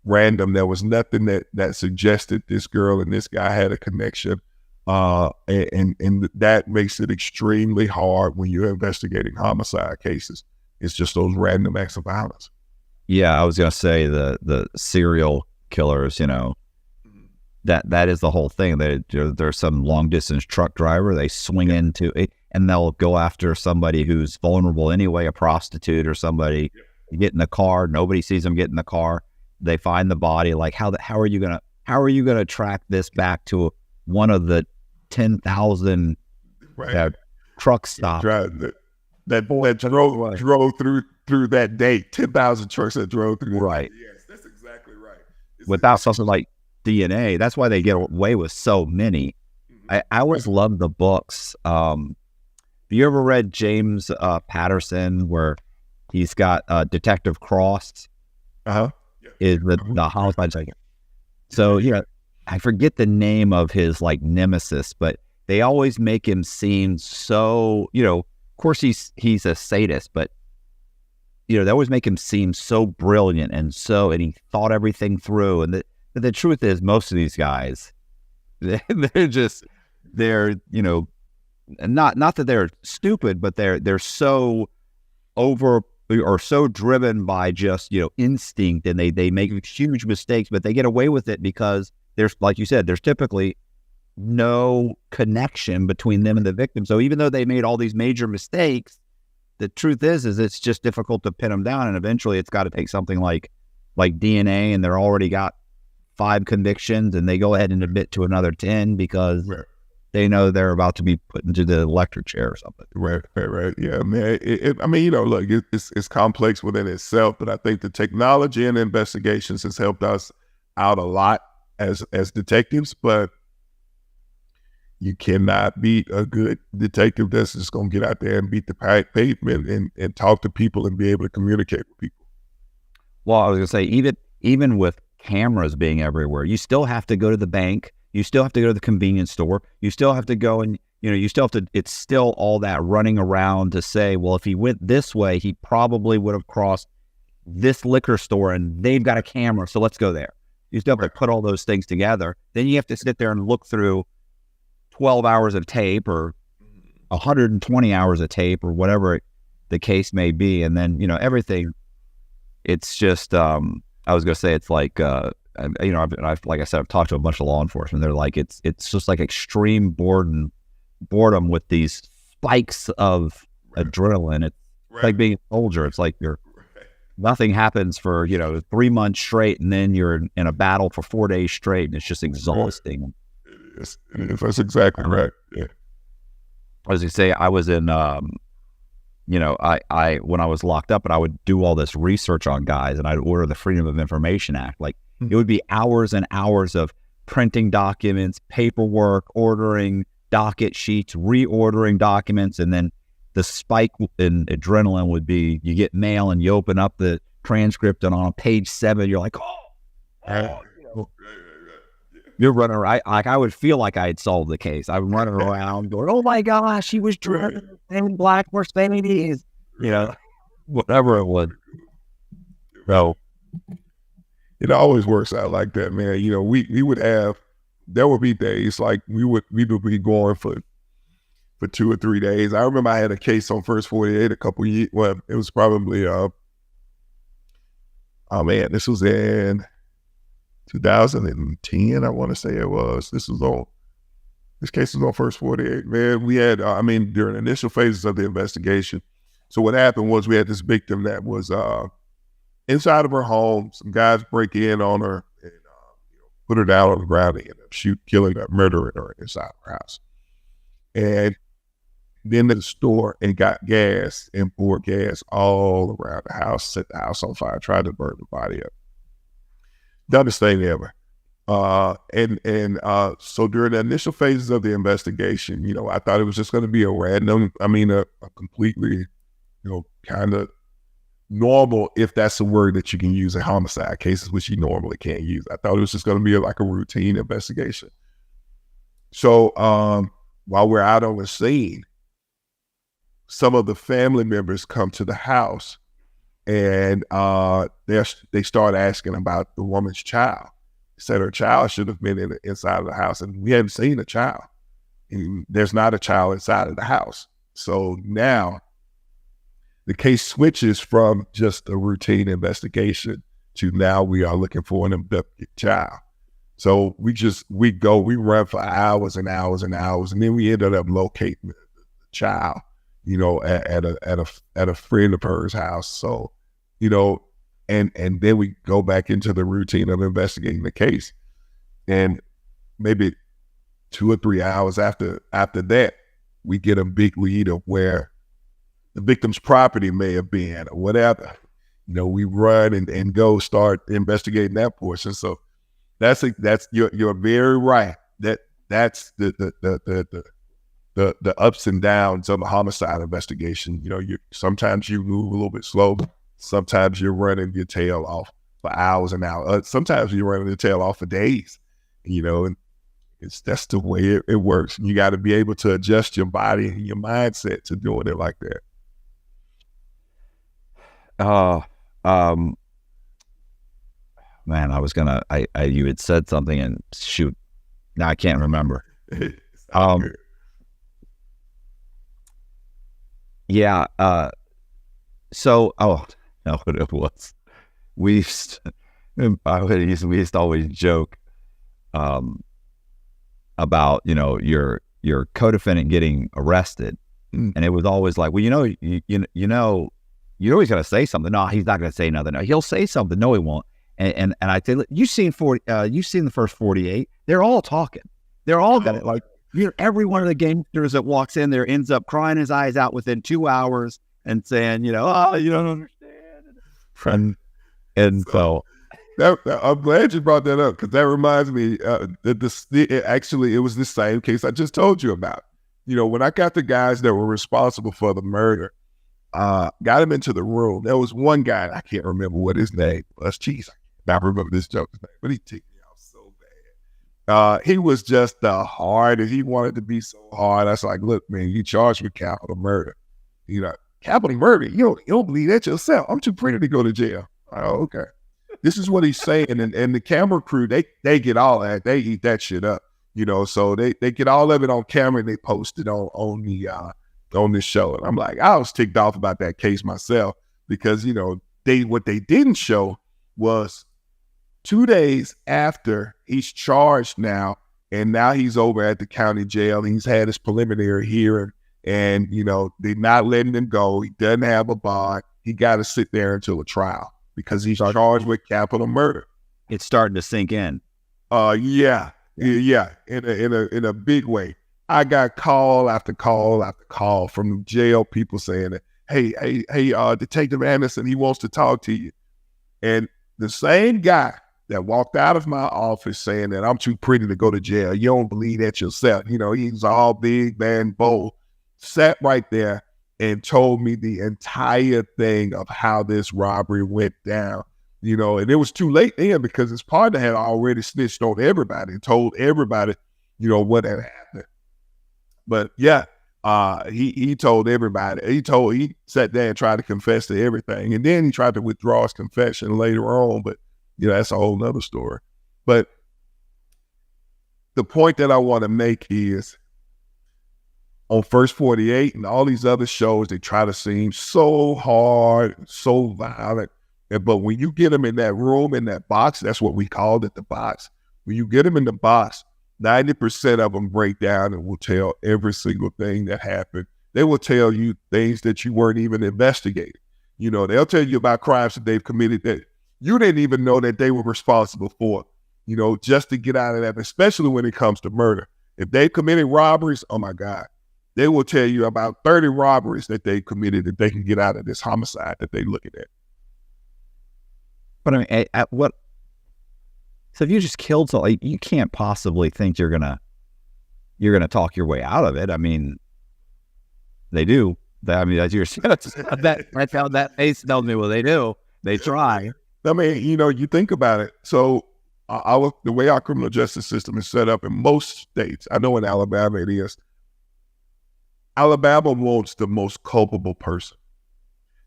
random. There was nothing that suggested this girl and this guy had a connection. And that makes it extremely hard when you're investigating homicide cases. It's just those random acts of violence. Yeah, I was going to say the serial killers, that is the whole thing. There's some long distance truck driver, they swing into it, and they'll go after somebody who's vulnerable anyway, a prostitute or somebody. Get in the car, nobody sees them get in the car. They find the body. Like, how are you gonna track this back to one of the 10,000 truck stops that drove through that day? 10,000 trucks that drove through. Right. Yes, that's exactly right. Without something like DNA, that's why they get away with so many. I always loved the books. Have you ever read James Patterson, where he's got Detective Cross? Is the homicide psychic. So I forget the name of his nemesis, but they always make him seem so, of course he's a sadist, but they always make him seem so brilliant and he thought everything through. And the truth is, most of these guys, they're not that they're stupid, but they're so over or so driven by just instinct, and they make huge mistakes, but they get away with it because there's, like you said, there's typically no connection between them and the victim. So even though they made all these major mistakes, the truth is it's just difficult to pin them down. And eventually it's got to take something like DNA, and they're already got 5 convictions, and they go ahead and admit to another 10 because they know they're about to be put into the electric chair or something. Right. Yeah, man. I mean, look, it's complex within itself, but I think the technology and investigations has helped us out a lot as detectives, but you cannot be a good detective that's just going to get out there and beat the pavement and talk to people and be able to communicate with people. Well, I was going to say, even with cameras being everywhere, you still have to go to the bank. You still have to go to the convenience store. You still have to go and, you still have to, it's still all that running around to say, well, if he went this way, he probably would have crossed this liquor store and they've got a camera, so let's go there. You still have to put all those things together. Then you have to sit there and look through 12 hours of tape or 120 hours of tape or whatever the case may be. And then, everything, it's just, I was going to say, it's like, I've like I said, I've talked to a bunch of law enforcement. They're like, it's just like extreme boredom with these spikes of adrenaline. It's like being a soldier. It's like nothing happens for, 3 months straight, and then you're in a battle for 4 days straight, and it's just exhausting. It is. That's exactly right. Yeah. As you say, I was in, I when I was locked up, and I would do all this research on guys, and I'd order the Freedom of Information Act. Like, it would be hours and hours of printing documents, paperwork, ordering docket sheets, reordering documents, and then the spike in adrenaline would be you get mail and you open up the transcript, and on page 7, you're like, you're running around. I would feel like I had solved the case. I'm running around going, oh my gosh, he was driving in black Mercedes, whatever it was. So it always works out like that, man. We would have, there would be days like we would be going for 2 or 3 days. I remember I had a case on First 48 a couple years. Well, it was probably, this was in 2010, I want to say it was. This case was on First 48, man. We had, during initial phases of the investigation. So what happened was we had this victim that was inside of her home. Some guys break in on her and put her down on the ground and end up killing her, murdering her inside her house. And then to the store and got gas and poured gas all around the house, set the house on fire, tried to burn the body up. Dumbest thing ever. So during the initial phases of the investigation, I thought it was just going to be a completely, kind of normal, if that's a word that you can use in homicide cases, which you normally can't use. I thought it was just going to be like a routine investigation. So while we're out on the scene, some of the family members come to the house, and they start asking about the woman's child. They said her child should have been inside of the house, and we hadn't seen a child. And there's not a child inside of the house. So now the case switches from just a routine investigation to now we are looking for an abducted child. So we run for hours and hours and hours, and then we ended up locating the child, at a friend of hers house. So, and then we go back into the routine of investigating the case. And maybe 2 or 3 hours after that, we get a big lead of where the victim's property may have been or whatever. We run and go start investigating that portion. So you're very right. That's the ups and downs of a homicide investigation. Sometimes you move a little bit slow. Sometimes you're running your tail off for hours and hours. Sometimes you're running your tail off for days. And that's the way it works. You got to be able to adjust your body and your mindset to doing it like that. Man, you had said something, and shoot, now I can't remember. Yeah. So, no, it was. We used to always joke. about, your co-defendant getting arrested. And it was always like, well, you're always going to say something. No, he's not going to say nothing. No, he'll say something. No, he won't. And I say, you've seen the first 48. They're all talking. They're all got it. Like, every one of the gangsters that walks in there ends up crying his eyes out within 2 hours and saying, oh, you don't understand. And so I'm glad you brought that up, because that reminds me actually, it was the same case I just told you about. When I got the guys that were responsible for the murder, got him into the room. There was one guy, I can't remember what his name was. Jeez, I can't remember this joke's name, but he ticked me off so bad. He was just hard, and he wanted to be so hard. I was like, look, man, you charged with capital murder. Capital murder? You don't believe that yourself. I'm too pretty to go to jail. Oh, okay. This is what he's saying, and the camera crew, they get all that. They eat that shit up, so they get all of it on camera, and they post it on this show. And I'm like, I was ticked off about that case myself, because, what they didn't show was 2 days after he's charged now, and now he's over at the county jail. He's had his preliminary hearing, and, they're not letting him go. He doesn't have a bond. He got to sit there until a trial, because he's charged with capital murder. It's starting to sink in. Yeah, in a big way. I got call after call after call from jail people saying that, hey, Detective Anderson, he wants to talk to you. And the same guy that walked out of my office saying that I'm too pretty to go to jail, you don't believe that yourself. He's all big, man, bold, sat right there and told me the entire thing of how this robbery went down. And it was too late then, because his partner had already snitched on everybody and told everybody, what had happened. But yeah, he told everybody. He sat there and tried to confess to everything, and then he tried to withdraw his confession later on. But that's a whole nother story. But the point that I want to make is, on First 48 and all these other shows, they try to seem so hard, so violent. But when you get them in that room, in that box, that's what we called it, the box. When you get them in the box, 90% of them break down and will tell every single thing that happened. They will tell you things that you weren't even investigating. They'll tell you about crimes that they've committed that you didn't even know that they were responsible for, just to get out of that, especially when it comes to murder. If they committed robberies, oh my God, they will tell you about 30 robberies that they committed that they can get out of this homicide that they're looking at. But I mean, so if you just killed someone, you can't possibly think you're gonna talk your way out of it. I mean, they do. That's your that face tells me, well, they do. They try. I mean, you think about it. So the way our criminal justice system is set up in most states, I know in Alabama it is. Alabama wants the most culpable person.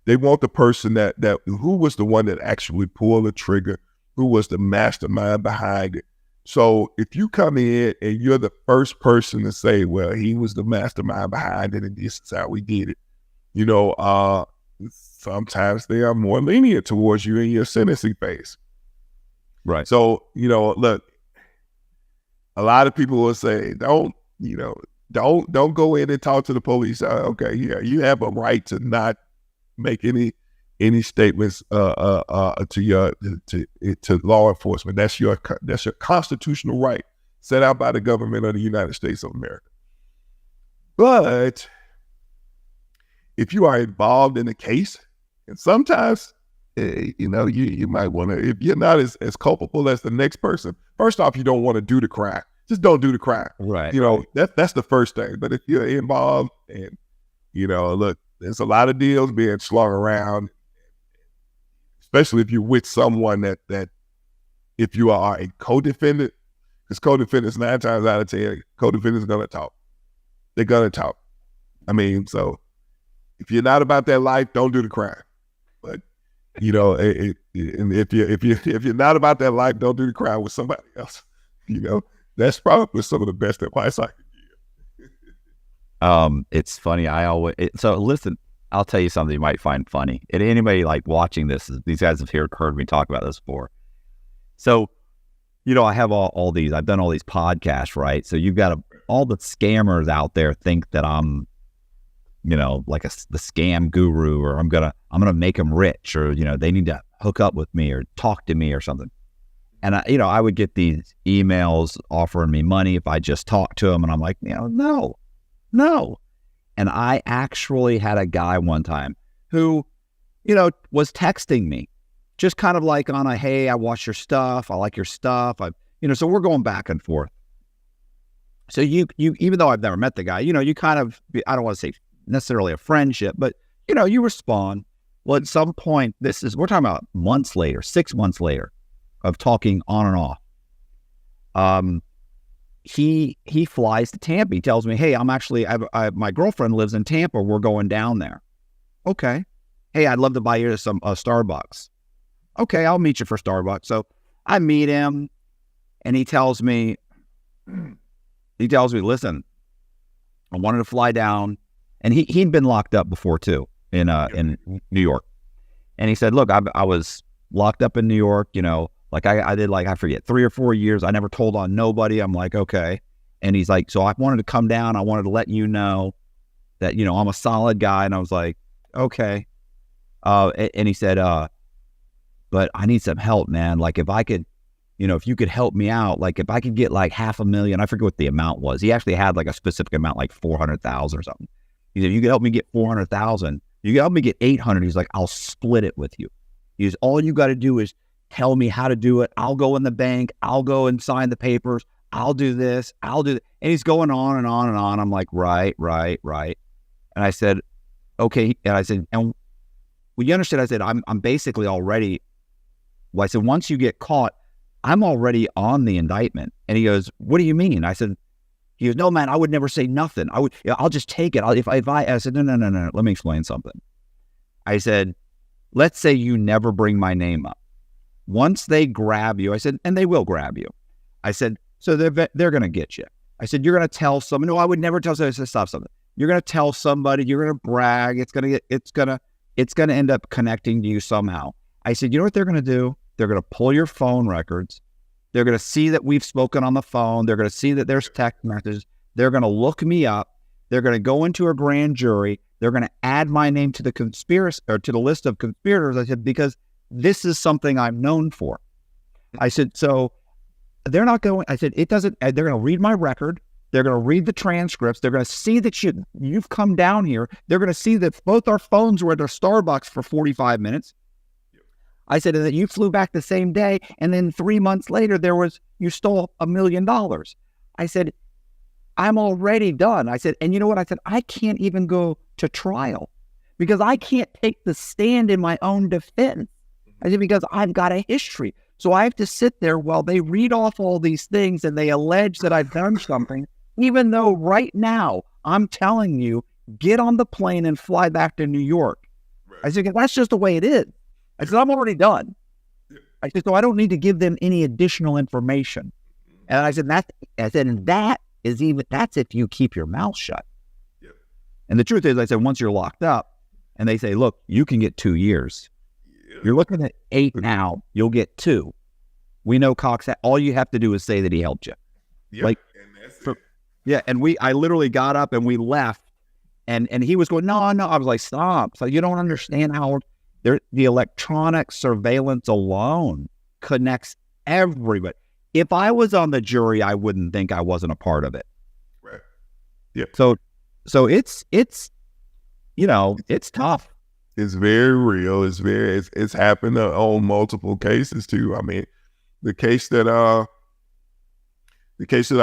They want the person that who was the one that actually pulled the trigger, who was the mastermind behind it. So if you come in and you're the first person to say, well, he was the mastermind behind it and this is how we did it, sometimes they are more lenient towards you in your sentencing phase. Right. So, look, a lot of people will say, don't go in and talk to the police. Okay, yeah, you have a right to not make any statements to law enforcement. That's your constitutional right set out by the government of the United States of America. But if you are involved in a case, and sometimes you might want to, if you're not as culpable as the next person, first off, you don't want to do the crime. Just don't do the crime. Right. That's the first thing. But if you're involved and, look, there's a lot of deals being slung around, especially if you're with someone that if you are a co-defendant, because co-defendants 9 times out of 10, co-defendants are going to talk. They're going to talk. I mean, so if you're not about that life, don't do the crime. But, and if you're not about that life, don't do the crime with somebody else. That's probably some of the best advice I could give. It's funny. So listen, I'll tell you something you might find funny. And anybody like watching this, these guys have heard me talk about this before. So I have all these, I've done all these podcasts, right? So you've got all the scammers out there think that I'm, like the scam guru, or I'm going to make them rich, or, they need to hook up with me or talk to me or something. And I would get these emails offering me money if I just talked to them. And I'm like, no. And I actually had a guy one time who, was texting me, just kind of like on a, hey, I watch your stuff, I like your stuff, so we're going back and forth. So you even though I've never met the guy, you kind of, I don't want to say necessarily a friendship, but you respond. Well, at some point, we're talking about months later, 6 months later of talking on and off. He flies to Tampa. He tells me, hey, I'm actually, my girlfriend lives in Tampa. We're going down there. Okay. Hey, I'd love to buy you some Starbucks. Okay, I'll meet you for Starbucks. So I meet him, and he tells me, listen, I wanted to fly down, and he'd been locked up before too in New York. And he said, look, I was locked up in New York, like I did, like, I forget, 3 or 4 years. I never told on nobody. I'm like, okay. And he's like, so I wanted to come down. I wanted to let you know that, I'm a solid guy. And I was like, okay. And he said, but I need some help, man. Like, if I could, if you could help me out, like if I could get like $500,000, I forget what the amount was. He actually had like a specific amount, like 400,000 or something. He said, you could help me get 400,000. You can help me get 800. He's like, I'll split it with you. He's, all you got to do is tell me how to do it. I'll go in the bank. I'll go and sign the papers. I'll do this. I'll do that. And he's going on and on and on. I'm like, right. And I said, okay. And I said, and well, you understand? I said, I'm basically already, well, I said, once you get caught, I'm already on the indictment. And he goes, what do you mean? I said, he goes, no, man, I would never say nothing. I'll just take it. I said, no. Let me explain something. I said, let's say you never bring my name up. Once they grab you, I said, and they will grab you. I said, so they're going to get you. I said, you're going to tell someone. No, I would never tell somebody. I said, stop something. You're going to tell somebody. You're going to brag. It's going to end up connecting to you somehow. I said, you know what they're going to do? They're going to pull your phone records. They're going to see that we've spoken on the phone. They're going to see that there's text messages. They're going to look me up. They're going to go into a grand jury. They're going to add my name to the conspiracy, or to the list of conspirators. I said, because this is something I'm known for. I said, so they're not going, I said, it doesn't, they're going to read my record. They're going to read the transcripts. They're going to see that you've come down here. They're going to see that both our phones were at our Starbucks for 45 minutes. I said, and that you flew back the same day, and then 3 months later, you stole $1 million. I said, I'm already done. I said, and you know what? I said, I can't even go to trial because I can't take the stand in my own defense. I said, because I've got a history. So I have to sit there while they read off all these things and they allege that I've done something, even though right now I'm telling you, get on the plane and fly back to New York. Right. I said, that's just the way it is. I said, I'm already done. I said, so I don't need to give them any additional information. And I said, and that's if you keep your mouth shut. Yep. And the truth is, I said, once you're locked up and they say, look, you can get 2 years. Yep. You're looking at 8 now, you'll get 2. We know Cox, all you have to do is say that he helped you. Yep. Like, and that's it. Yeah. And I literally got up and we left and he was going, no. I was like, stop. So you don't understand how the electronic surveillance alone connects everybody. If I was on the jury, I wouldn't think I wasn't a part of it. Right. Yeah. So it's tough. It's very real. It's happened on multiple cases too. I mean, the case that I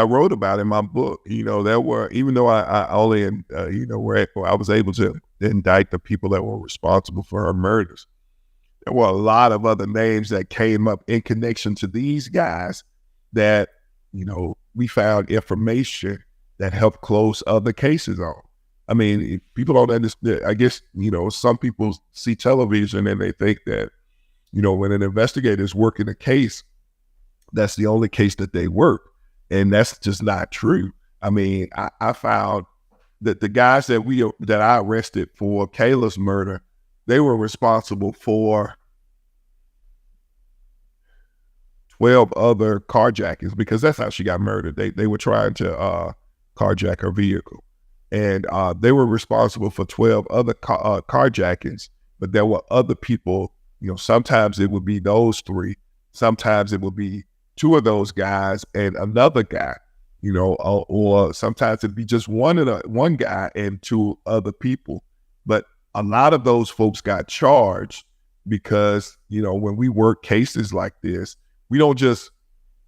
wrote about in my book, there were, even though I only, where I was able to indict the people that were responsible for her murders, there were a lot of other names that came up in connection to these guys that, we found information that helped close other cases on. I mean, people don't understand. I guess, some people see television and they think that, when an investigator is working a case, that's the only case that they work. And that's just not true. I mean, I found that the guys that I arrested for Kayla's murder, they were responsible for 12 other carjackings, because that's how she got murdered. They were trying to carjack her vehicle, and they were responsible for 12 other carjackings. But there were other people. Sometimes it would be those three. Sometimes it would be two of those guys and another guy. Or sometimes it'd be just one guy and two other people. But a lot of those folks got charged because, when we work cases like this, we don't just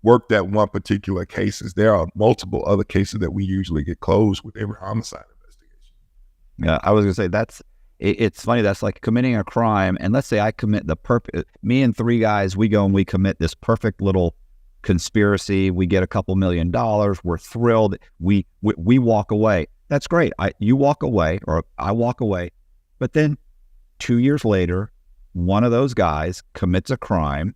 work that one particular cases. There are multiple other cases that we usually get closed with every homicide investigation. Yeah, I was going to say it's funny. That's like committing a crime. And let's say I commit me and three guys, we go and we commit this perfect little conspiracy. We get a couple $1 million. We're thrilled. We walk away. That's great. You walk away, or I walk away. But then 2 years later, one of those guys commits a crime,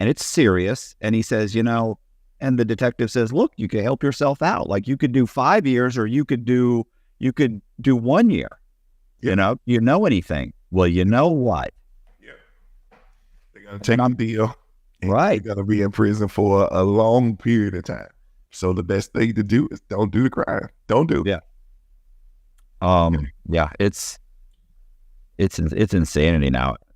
and it's serious. And he says, and the detective says, look, you can help yourself out. Like, you could do 5 years, or you could do 1 year. Yeah. You know anything? Well, you know what? Yeah. They're going to take the deal. Right. You're going to be in prison for a long period of time. So the best thing to do is don't do the crime. Don't do it. Yeah. Yeah. It's insanity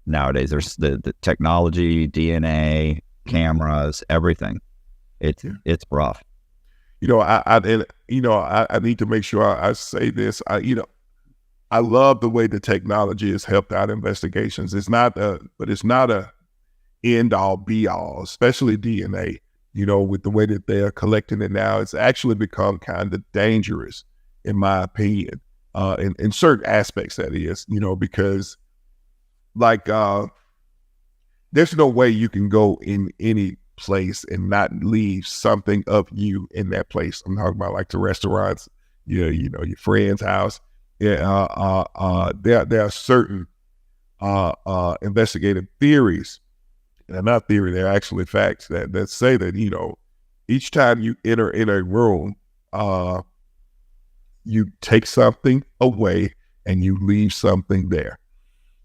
nowadays. There's the technology, DNA, cameras, everything. It's rough. I need to make sure I say this. I love the way the technology has helped out investigations. It's not a end all be all, especially DNA. With the way that they are collecting it now, it's actually become kind of dangerous, in my opinion, in certain aspects. That is, because there's no way you can go in any place and not leave something of you in that place. I'm talking about like the restaurants, your friend's house. There are certain investigative theories. They're not theory, they're actually facts that say that, each time you enter in a room, you take something away and you leave something there.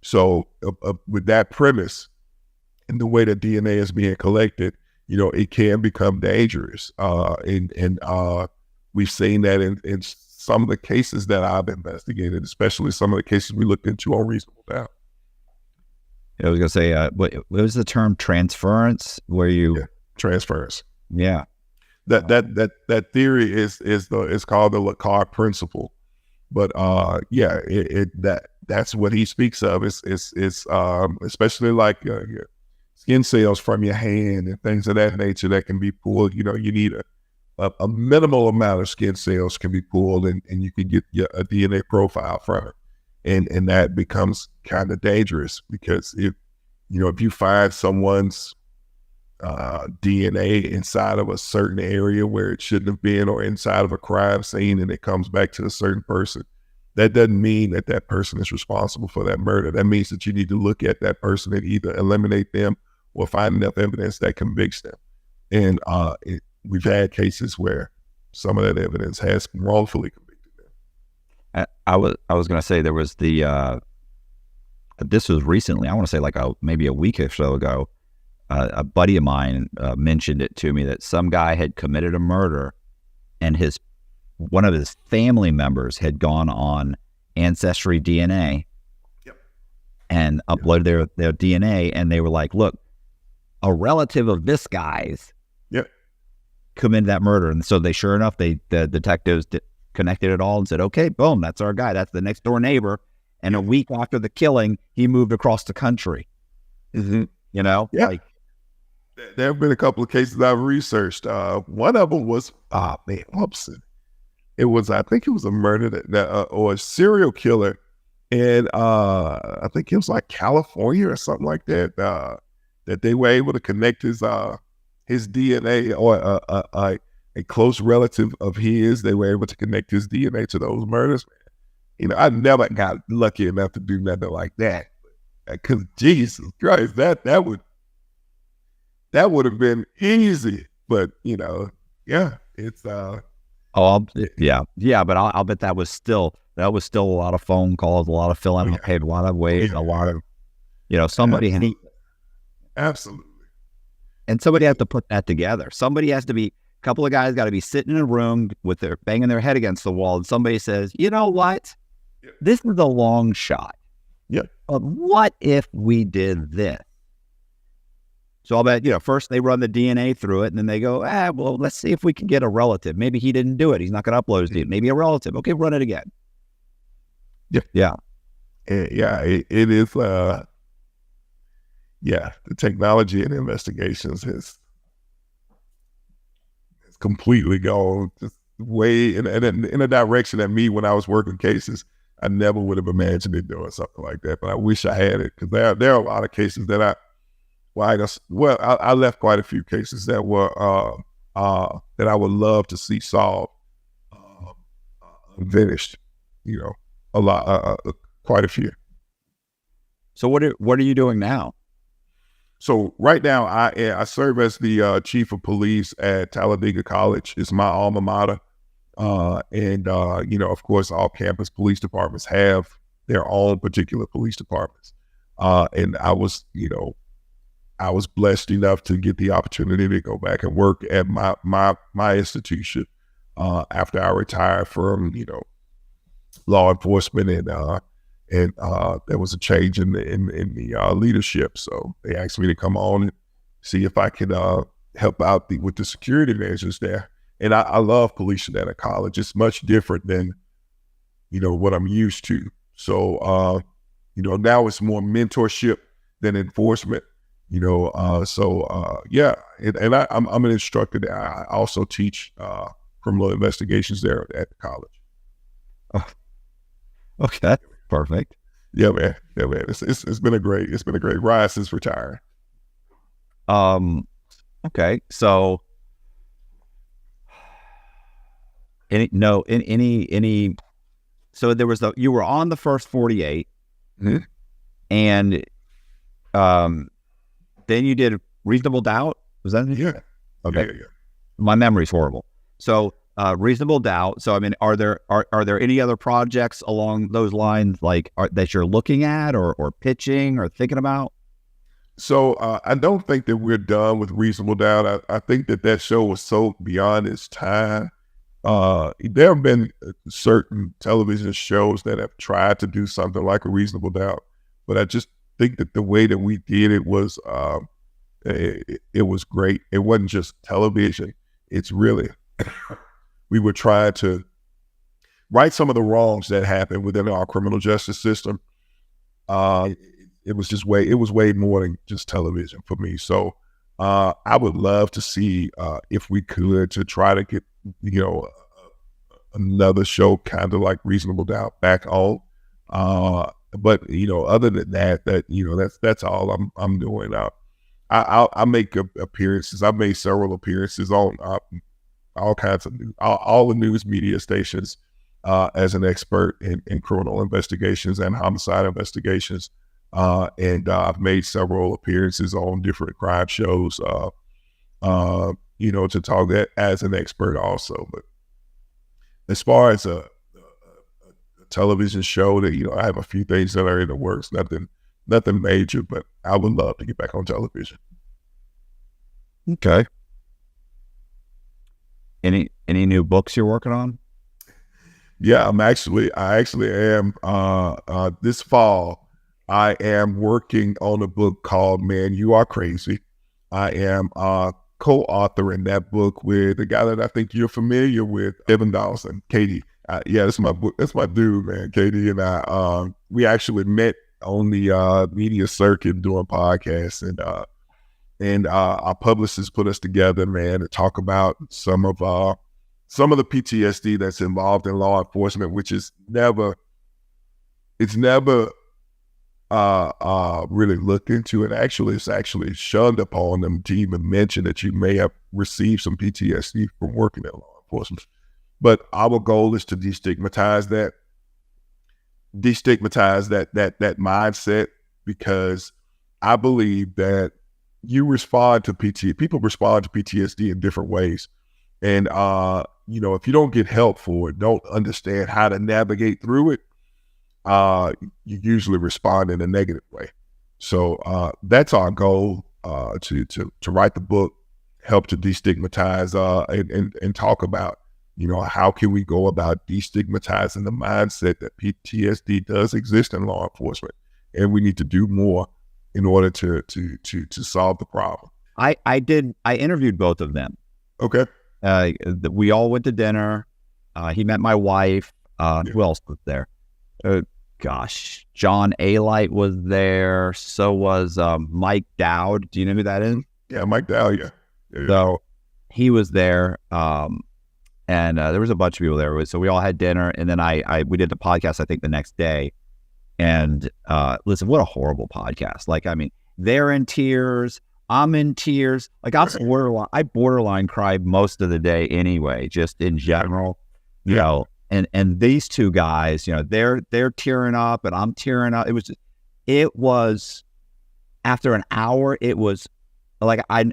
So with that premise and the way that DNA is being collected, it can become dangerous. And we've seen that in some of the cases that I've investigated, especially some of the cases we looked into on Reasonable Doubt. I was going to say, what was the term, transference? Transference. Yeah. That theory is called the Lacard principle, but that's what he speaks of. It's especially like skin cells from your hand and things of that nature that can be pulled. You need a minimal amount of skin cells can be pulled, and you can get a DNA profile from it. And that becomes kind of dangerous, because if you find someone's DNA inside of a certain area where it shouldn't have been, or inside of a crime scene, and it comes back to a certain person, that doesn't mean that person is responsible for that murder. That means that you need to look at that person and either eliminate them or find enough evidence that convicts them. And we've had cases where some of that evidence has wrongfully convicted them. I was going to say, there was this was recently, I want to say like maybe a week or so ago, a buddy of mine mentioned it to me, that some guy had committed a murder, and one of his family members had gone on Ancestry DNA and uploaded their DNA, and they were like, look, a relative of this guy's committed that murder. And so sure enough, the detectives connected it all and said, okay, boom, that's our guy. That's the next door neighbor. And a week after the killing, he moved across the country. Mm-hmm. Like, there have been a couple of cases I've researched. One of them was, it was, I think it was a murder or a serial killer. And I think it was like California or something like that, that they were able to connect his DNA, or a close relative of his. They were able to connect his DNA to those murders. I never got lucky enough to do nothing like that. Because Jesus Christ, that would have been easy. But it's but I'll bet that was still a lot of phone calls, a lot of filling out paper, a lot of wait, a lot of somebody. Absolutely. And somebody has to put that together. Somebody has to be, a couple of guys got to be sitting in a room with their banging their head against the wall. And somebody says, you know what? This is a long shot. Yeah. But what if we did this? So I'll bet, first they run the DNA through it and then they go, well, let's see if we can get a relative. Maybe he didn't do it. He's not going to upload his DNA. Maybe a relative. Okay, run it again. Yeah. Yeah. Yeah, it is. The technology and investigations has completely gone just way in a direction that me, when I was working cases, I never would have imagined it doing something like that. But I wish I had it, because there are a lot of cases that I left quite a few cases that were that I would love to see solved, finished. A lot, quite a few. So what are you doing now? So right now, I serve as the chief of police at Talladega College. It's my alma mater, and of course, all campus police departments have their own particular police departments. And I was blessed enough to get the opportunity to go back and work at my institution after I retired from law enforcement, and there was a change in the leadership. So they asked me to come on and see if I could help out with the security measures there. And I love policing at a college. It's much different than what I'm used to. So now it's more mentorship than enforcement. And I'm an instructor there. I also teach criminal investigations there at the college. Oh, okay, perfect. Yeah, man. It's been a great ride since retiring. Okay, so so there was you were on the first 48, mm-hmm. and then you did Reasonable Doubt. Was that it? Yeah. Okay. Yeah. My memory's horrible. So Reasonable Doubt. So I mean, are there any other projects along those lines that you're looking at or pitching or thinking about? So I don't think that we're done with Reasonable Doubt. I think that show was so beyond its time. There have been certain television shows that have tried to do something like a Reasonable Doubt, but I just think that the way that we did it was it was great. It wasn't just television. It's really we were trying to right some of the wrongs that happened within our criminal justice system. It was way more than just television for me. So I would love to see if we could to try to get another show kind of like Reasonable Doubt back on. But other than that's all I'm doing. I make appearances. I've made several appearances on all kinds of all the news media stations as an expert in criminal investigations and homicide investigations. And I've made several appearances on different crime shows, to talk that as an expert also. But as far as a television show, that I have a few things that are in the works, nothing major, but I would love to get back on television. Okay. Any new books you're working on? Yeah, I actually am. This fall, I am working on a book called "Man, You Are Crazy." I am co-authoring that book with a guy that I think you're familiar with, Evan Dawson, Katie. That's my book. That's my dude, man. Katie and I, we actually met on the media circuit doing podcasts, and our publicist put us together, man, to talk about some of the PTSD that's involved in law enforcement, which is never really looked into, and it's actually shunned upon them to even mention that you may have received some PTSD from working in law enforcement. But our goal is to destigmatize that mindset, because I believe that people respond to PTSD in different ways. And, if you don't get help for it, don't understand how to navigate through it, you usually respond in a negative way. So that's our goal to write the book, help to destigmatize and talk about, how can we go about destigmatizing the mindset that PTSD does exist in law enforcement, and we need to do more in order to solve the problem. I interviewed both of them. Okay. We all went to dinner. He met my wife. Who else was there? John Alight was there. So was Mike Dowd. Do you know who that is? Yeah, Mike Dowd. Yeah. So he was there, and there was a bunch of people there. So we all had dinner, and then we did the podcast, I think, the next day. And listen, what a horrible podcast! Like, I mean, they're in tears. I'm in tears. Like, I borderline cried most of the day anyway, just in general, And these two guys, they're tearing up, and I'm tearing up. It was after an hour. It was like I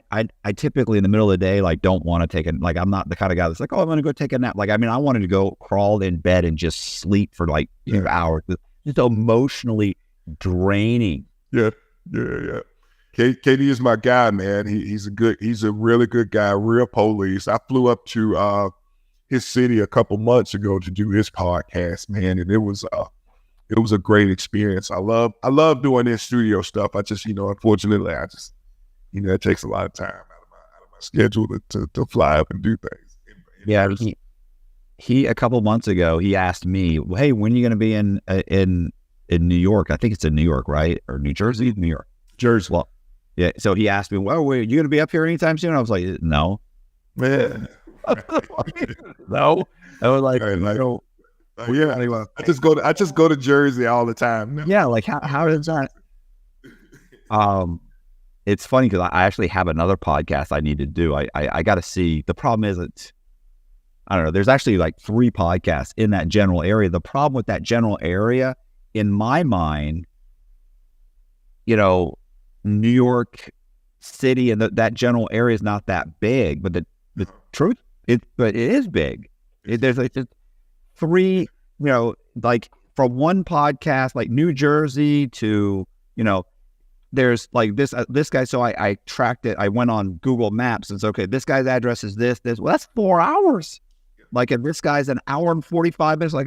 typically in the middle of the day, like, don't want to take a, like, I'm not the kind of guy that's like, oh, I'm going to go take a nap. Like, I mean, I wanted to go crawl in bed and just sleep for like 2 hours. Just emotionally draining. Yeah. KD is my guy, man. He's a really good guy, real police. I flew up to his city a couple months ago to do his podcast, man, and it was a great experience. I love doing this studio stuff. I just, unfortunately, it takes a lot of time out of my schedule to fly up and do things. Yeah, he a couple months ago, he asked me, hey, when are you going to be in New York? I think it's in New York, right? Or New Jersey? New York. Jersey. Well, yeah. So he asked me, well, are you going to be up here anytime soon? I was like, no. Man. No. I was like, no. Yeah. I just go to Jersey all the time. No. Yeah. Like, how does that? It's funny because I actually have another podcast I need to do. I got to see. The problem is I don't know. There's actually like 3 podcasts in that general area. The problem with that general area, in my mind, New York City and that general area is not that big, but the truth, but it is big. There's like just 3, like from one podcast, like New Jersey to, there's like this guy. So I tracked it. I went on Google Maps and said, okay, this guy's address is this. Well, that's 4 hours. Like, and this guy's an hour and 45 minutes. Like,